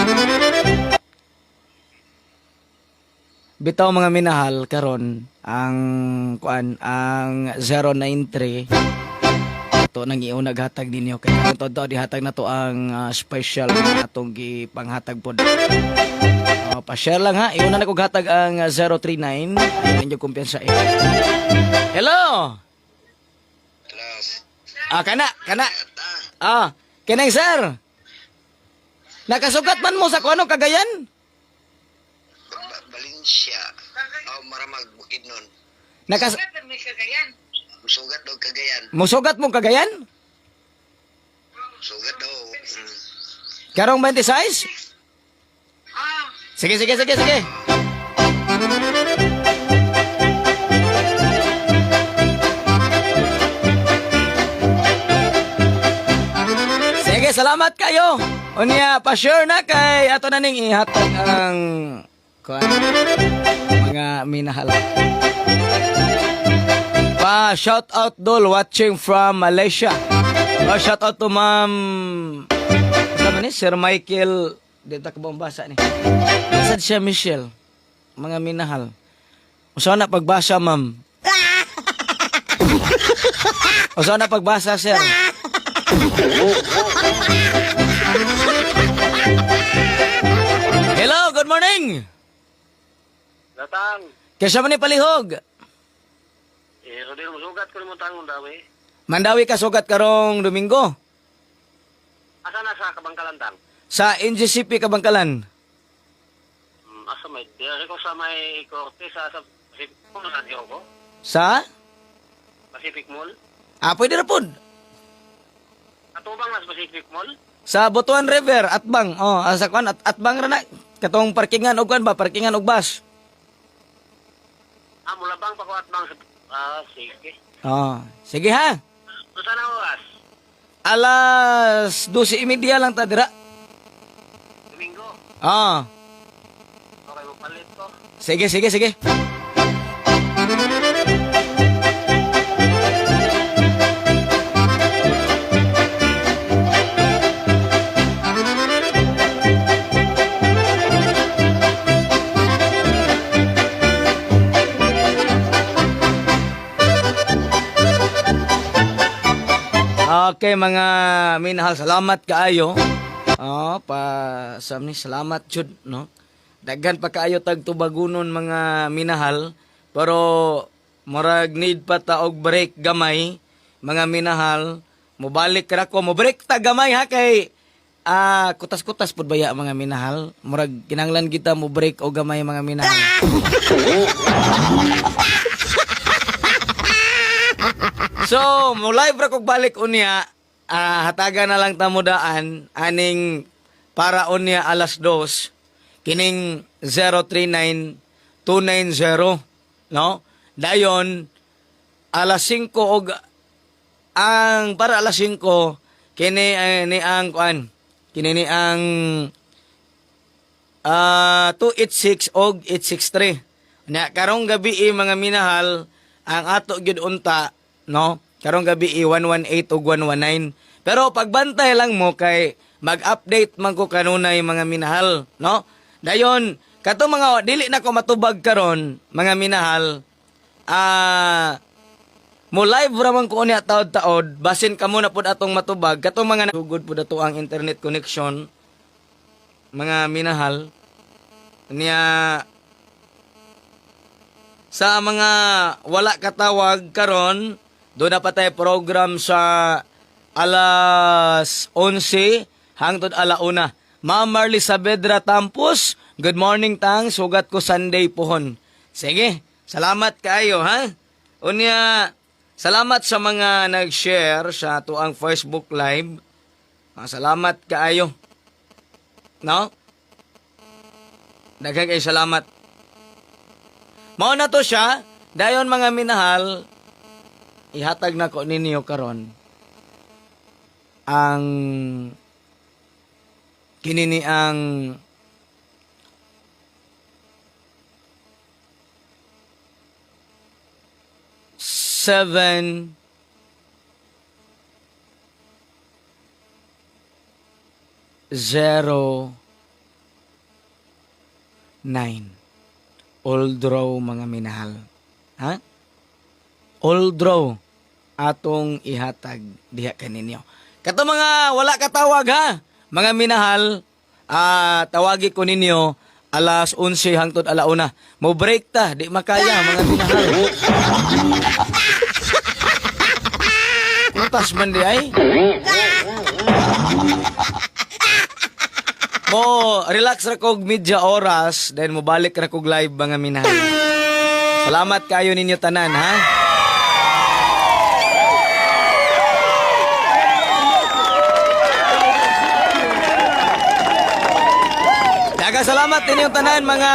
Bitaw mga minahal karon ang kuan ang 093 to nang iuna naghatag ninyo kay karon todo dihatag na to ang special na atong gipanghatag pod. Pa-share lang ha. Iuna na kong hatag ang 039. Ayun yung kumpiyansa eh. Hello! Kana. Kanang sir. Nakasugat man mo sa kuano Cagayan? Valencia. Maramag bukid nun. Sugat na may Cagayan. Sugat daw Cagayan. Musugat mo Cagayan? Sugat daw. Karong 26? Sige. Sige, salamat kayo. Unya, pa-share na kay ato na ning ihatag ang kuan, mga minahal. Pa-shout out dol watching from Malaysia. Pa-shout out to Ma'am ni Sir Michael. Dito ka bang basa ni? Nasad siya, Michelle. Mga minahal. Usaw na pagbasa, ma'am. Usaw na pagbasa, sir. Hello, good morning. Datang. Kaya man ni palihog. Rodel, sugat ko mo tangon daw eh. Mandawi ka sugat karong Domingo. Asa na sa Kabangkalantang? Sa NGCP Kabangkalan. Asa may, di ko sa may korte sa Pacific Mall, nandiyo ko? Sa? Pacific Mall? Pwede na pod. Atubang na sa Pacific Mall? Sa Butuan River, Atbang. Sa kuan Atbang ra na. Katong parkingan og kuan ba? Parkingan og bus. Mulabang pa ko at bang sa... sige. Sige ha. Saan na oras? Alas 12:30 lang ta dira. Domingo? Okay, mapalit ko. Sige. Okay, mga minahal, salamat kaayo. Salamat jud, no? Daghan pa kaayo tag tubagunon mga minahal, pero murag need pa ta og break gamay, mga minahal. Mobalik ra ko, mo break ta gamay ha kay kutas-kutas pud baya mga minahal. Murag kinahanglan kita mo break o gamay mga minahal. So, mo live ra kog balik unya. Hatagan na lang tamudaan aning para unya alas 2 kining 039290, no? Dayon alas 5 og ang para alas 5 kini ni ang kuan. Kini ni ang 286 og 863. Nya karong gabi mga minahal ang ato gyud unta, no? Karong gabi 118 ug 119. Pero pagbantay lang mo kay mag-update man ko kanunay mga minahal, no? Dayon, kato mga dili na ko matubag karon, mga minahal. Mo live ra man ko unya taod-taod, basin kamo na pud atong matubag. Kato mga nagugod pud ato ang internet connection. Mga minahal. Niya sa mga wala katawag karon, doon na pa tayo program sa alas 11 hangtod alauna. Ma'am Marley Saavedra Tampos, good morning tang, sugat ko Sunday pohon. Sige, salamat kayo ha. Unya, salamat sa mga nag-share sa tuang Facebook Live. Salamat kaayo. No? Daghang kayo salamat. Mao na to siya, dayon mga minahal, ihatag na ko ninyo karon ang kinini ang seven zero nine. Old draw mga minahal. Ha? Old draw atong ihatag diha kaninyo. Kato mga wala katawag ha. Mga minahal, tawagi ko ninyo alas 11 hangtod alauna. Mo break ta, di makaya mga minahal. Utas man di ay. Mo relax ra kog media oras, then mo balik ra kog live mga minahal. Salamat kayo ninyo tanan ha. Salamat inyong tanan mga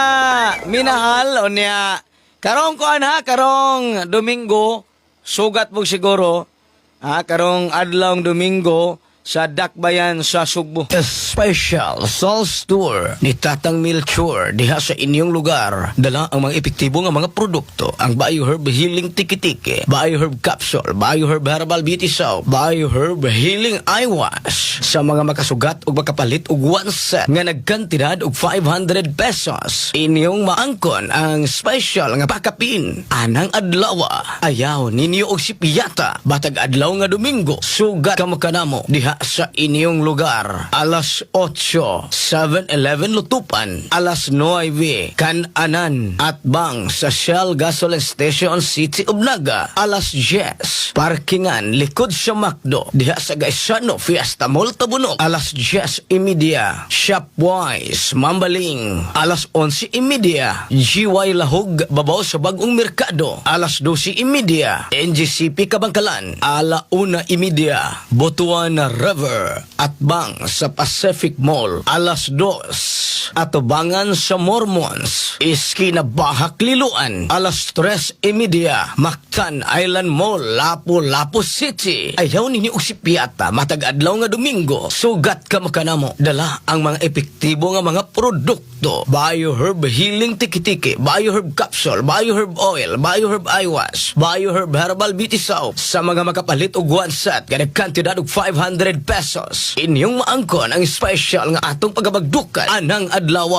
minahal o niya. Karong kuan ha, karong Domingo, sugat mo siguro. Karong adlawng Domingo sa Dakbayan sa Sugbo. Special Sauce Tour ni Tatang Melchor diha sa inyong lugar. Dala ang mga epektibo nga mga produkto. Ang BioHerb Healing Tiki-Tiki, BioHerb Capsule, BioHerb Herbal Beauty Soap, BioHerb Healing Eye Wash. Sa mga makasugat o makapalit og one set nga nagkantidad og 500 pesos. Inyong maangkon ang special nga pakapin. Anang adlaw, ayaw ninyo og sipiyata. Batag adlaw nga Domingo, sugat kamo kanamo diha sa inyong lugar. Alas 8, 7-Eleven Lutupan. Alas 9, Kan-Anan at Bang sa Shell Gasoline Station City of Naga. Alas 10, Parkingan likod sa Macdo diha sa Gaisano Fiesta Mall Tabunok. Alas 10:30, Shopwise Mambaling. Alas 11:30, GY Lahog babaw sa Bagong Merkado. Alas 12:30, NGCP Kabangkalan. Ala 1:30, Butuan River at Bang sa Pacific Mall. Alas 2, Atubangan sa Mormons, Iskina Bahak Liluan. Alas 3:30, Mactan Island Mall, Lapu-Lapu City. Ayaw ninyo usipiyata matag adlaw nga Domingo. Sugat ka makanamo. Dala ang mga epektibo nga mga produkto. BioHerb Healing Tiki-Tiki, BioHerb Capsule, BioHerb Oil, BioHerb Eye Wash, BioHerb Herbal Beauty Soap. Sa mga makapalit og one set, kada kantidad og 500 pesos. Inyong maangkon ang special nga atong pagabagdukan anang adlaw.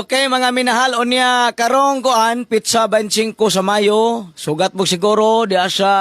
Okay mga minahal, o niya karong kuan, pizza 25 sa Mayo. Sugat mo siguro diha sa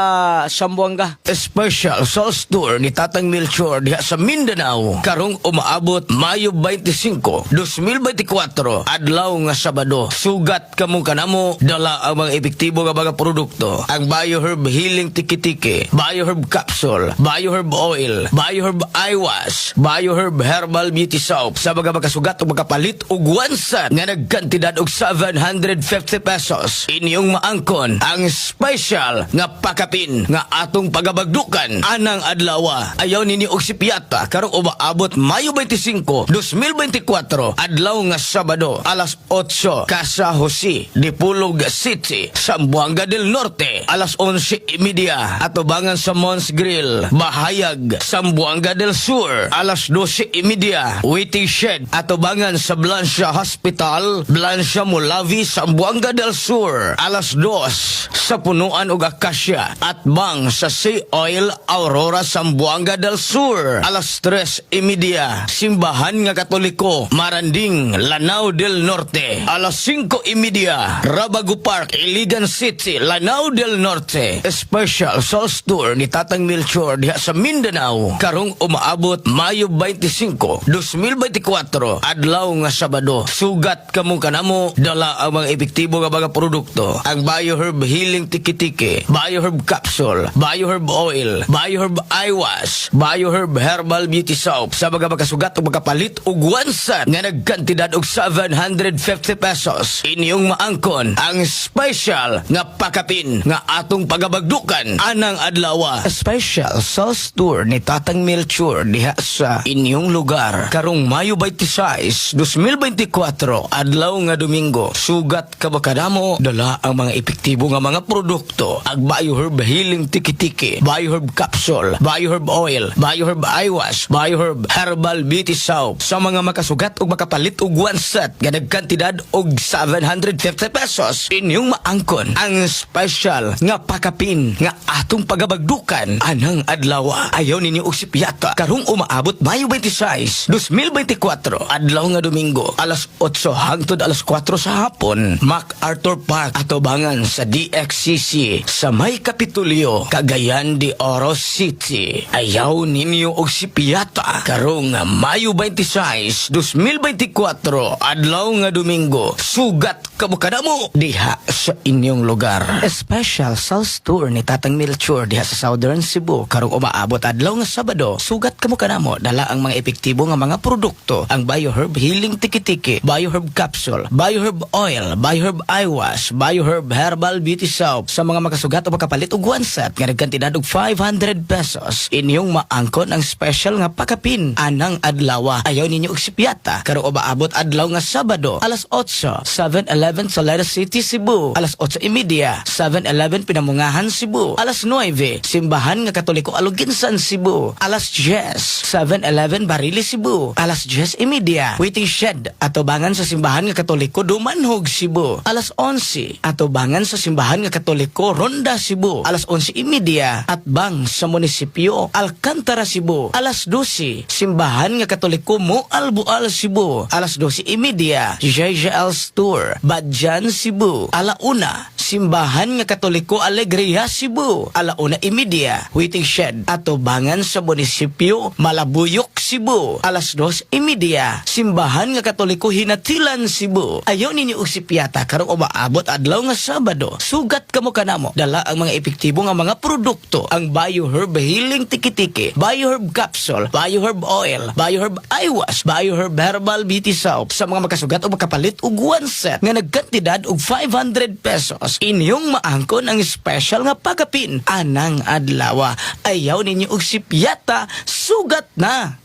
Sambuanga. Special Sauce Tour ni Tatang Melchor diha sa Mindanao. Karong umaabot Mayo 25, 2024, adlaw nga Sabado. Sugat kamo kanamo, dala ang mga epektibo nga mga produkto. Ang BioHerb Healing Tiki-Tiki, BioHerb Capsule, BioHerb Oil, BioHerb Eye Wash, BioHerb Herbal Beauty Soap. Sa mga makasugat o makapalit og one set nga nagkantidad og 750 pesos. Inyong maangkon ang special nga pakapin nga atong pagabagdukan anang adlaw. Ayaw ninyo og sipiyata karong umaabot Mayo 25, 2024, adlaw nga Sabado. Alas 8, Casa Jose, Dipolog City, Zamboanga del Norte. Alas 11:30, Atubangan sa Mons Grill, Bahayag, Zamboanga del Sur. Alas 12:30, Waiting Shed, Atubangan sa Blancia Hospital, Blancia Mulavi, Zamboanga del Sur. Alas 2, sa Punuan ug Acacia at Bang sa Sea Oil, Aurora, Zamboanga del Sur. Alas 3:30, Simbahan nga Katoliko, Maranding, Lanao del Norte. Alas 5:30, Rabago Park, Iligan City, Lanao del Norte. Special Sauce Tour ni Tatang Melchor diha sa Mindanao. Karong umaabot Mayo 25, 2024, adlaw nga Sabado. Sugat kamo kanamo, dala ang mga epektibo nga mga produkto. Ang BioHerb Healing Tiki-Tiki, BioHerb Capsule, BioHerb Oil, BioHerb Eye Wash, BioHerb Herbal Beauty Soap. Sa mga makasugat o makapalit og one set nga nagkantidad og 750 pesos. Inyong maangkon ang special nga pakapin nga atong pagabagdukan anang adlaw. Special Sauce Tour ni Tatang Melchor Melchor diha sa inyong lugar karong Mayo 26, 2024 adlaw nga Domingo. Sugat ka ba kadamo dala ang mga epektibo nga mga produkto ag Bioherb Healing Tiki-Tiki, Bioherb Capsule, Bioherb Oil, Bioherb Eye Wash, Bioherb Herbal Beauty Soap sa mga makasugat ug makapalit og one set nga nagkantidad og 750 pesos. Inyong maangkon ang special nga pakapin nga atong pagabagdukan anang adlaw. Ayaw ninyo og sipyata karong umaabot Mayo 26, 2024 adlaw nga Domingo alas 8 hangtod alas 4 sa hapon MacArthur Park atobangan sa DXCC sa May Kapitulyo, Cagayan de Oro City. Ayaw ninyo og sipyata karong Mayo 26, 2024 adlaw nga Domingo. Sugat kabukada mo diha sa inyong lugar. Special sales tour ni Tatang Melchor diha sa Southern Cebu karong umaabot adlaw nga Sabado. Sugat kabukada mo dala ang mga epektibo nga mga produkto, ang Bioherb Healing Tiki-Tiki, Bioherb Capsule, Bioherb Oil, Bioherb Eye Wash, Bioherb Herbal Beauty Soap sa mga makasugat o makapalit og one set nga nagkantidad og 500 pesos. Inyong maangkon ang special nga pakapin anang adlaw. Ayaw ninyo og sipyata karong umaabot adlaw nga Sabado alas 8 7-Eleven Solera City, Cebu. Alas 8:30 7-Eleven Pinamungahan, Cebu. Alas 9 Simbahan nga Katoliko Aluginsan, Cebu. Alas 10 7-Eleven Barili, Cebu. Alas 10:30 Waiting Shed atobangan sa Simbahan nga Katoliko Dumanhog, Cebu. Alas 11 atobangan sa Simbahan nga Katoliko Ronda, Cebu. Alas 11:30 atbang sa munisipyo Alcantara, Cebu. Alas 12 Simbahan nga Katoliko Moalbual, Cebu. Alas 12:30 JJL Store Badjan, Cebu. Alauna Simbahan nga Katoliko Alegria, Cebu. Alauna imidya Waiting Shed atobangan sa munisipyo Malabuyok, Cebu. Alas 2:30 Simbahan nga Katoliko Hinatilan, Cebu. Ayaw ninyo og sipyata karong umaabot adlaw nga Sabado. Sugat kamo kanamo dala ang mga epektibo nga mga produkto, ang Bioherb Healing Tiki-Tiki, Bioherb Capsule, Bioherb Oil, Bioherb Eye Wash, Bioherb Herbal Beauty Soap sa mga makasugat o makapalit og one set nga nagkantidad og 500 pesos. Inyong maangkon ang special nga pagapin anang adlaw. Ayaw ninyo og sipyata, sugat na.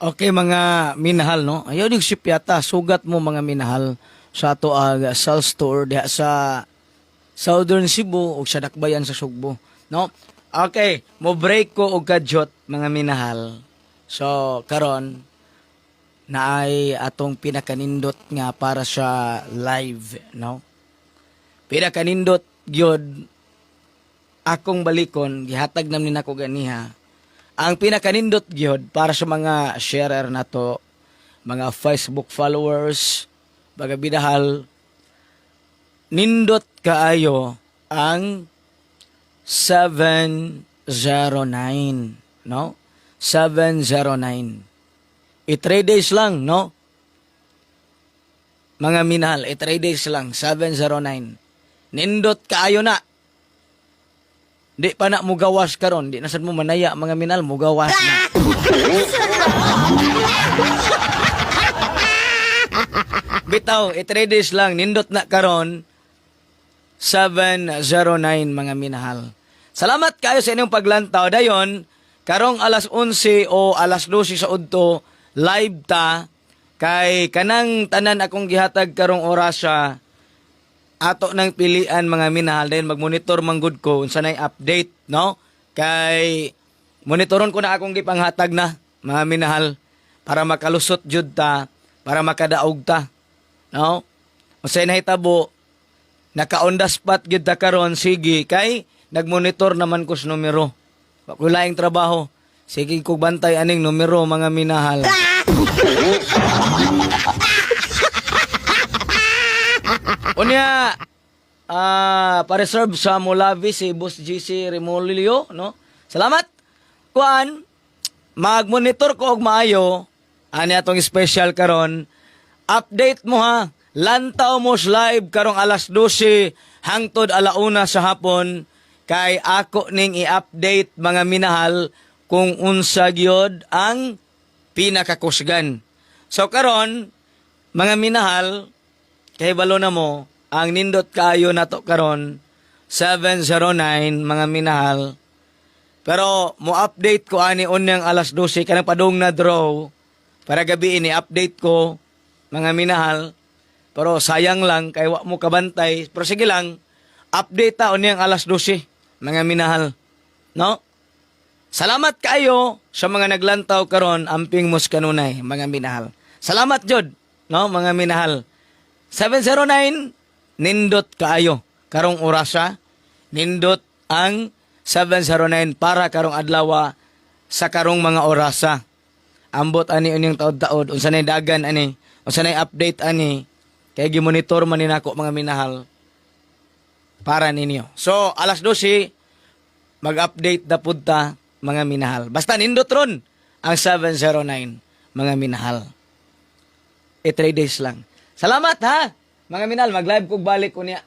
Okay mga minahal, no? Ayaw ninyo sipyata, sugat mo mga minahal sa ato sales store diha sa Southern Cebu ug sa Dakbayan sa Sugbo, no? Okay, mo break ko og kadyot mga minahal. So karon naay atong pinakanindot nga para sa live, no? Pinakanindot gyud akong balikon gihatag namin nako ganiha. Ang pinakanindot gyud para sa mga sharer nato, mga Facebook followers, baga bidahal, nindot kaayo ang 709, no? 709. 3 days lang, no? Mga minahal, 3 days lang, 709. Nindot kaayo na. Di pa na mo gawas karon, di na sad mo manaya mga minahal, mo gawas na. Bitaw, 3 days lang, nindot na karon, 709 mga minahal. Salamat kayo sa inyong paglantaw. Dayon, karong alas 11 o alas 12 sa udto, live ta, kay kanang tanan akong gihatag karong orasya, ato nang pilian mga minahal. Dayon magmonitor manggod ko unsa nay update, no? Kay monitoron ko na akong gipanghatag na mga minahal para makalusot jud ta, para makadaog ta, no? Unsay nahitabo, naka-on the spot gyud ta karon, sige, kay nagmonitor naman ko sa numero. Pakulaing trabaho. Sige ko bantay aning numero mga minahal. Unya, pa-reserve sa Mulavi si Boss GC Remolio, no? Salamat. Kuan, mag-monitor ko og maayo ani atong special karon. Update mo ha. Lantaw mo live karong alas 12 hangtod alauna sa hapon, kay ako ning i-update mga minahal kung unsa gyud ang pinakakusgan. So karon mga minahal, kay balo na mo ang nindot kaayo nato karon 709 mga minahal. Pero mo update ko ani unyang alas 12 kanang padung na draw para gabi ini update ko mga minahal. Pero sayang lang kay wa mo kabantay. Pero sige lang, update ta unyang alas 12 mga minahal. No? Salamat kayo sa mga naglantaw karon amping mus kanunay mga minahal. Salamat jud, no mga minahal. 709 nindot kaayo karong orasa. Nindot ang 709 para karong adlaw sa karong mga orasa. Ambot ani unyang taod-taod unsa nay dagan ani, unsa nay update ani kay gimonitor man ni nako mga minahal para ninyo. So alas 12 mag-update na punta mga minahal. Basta nindot ron ang 709 mga minahal. 3 days lang. Salamat ha mga minahal, mag-live kog balik ko niya.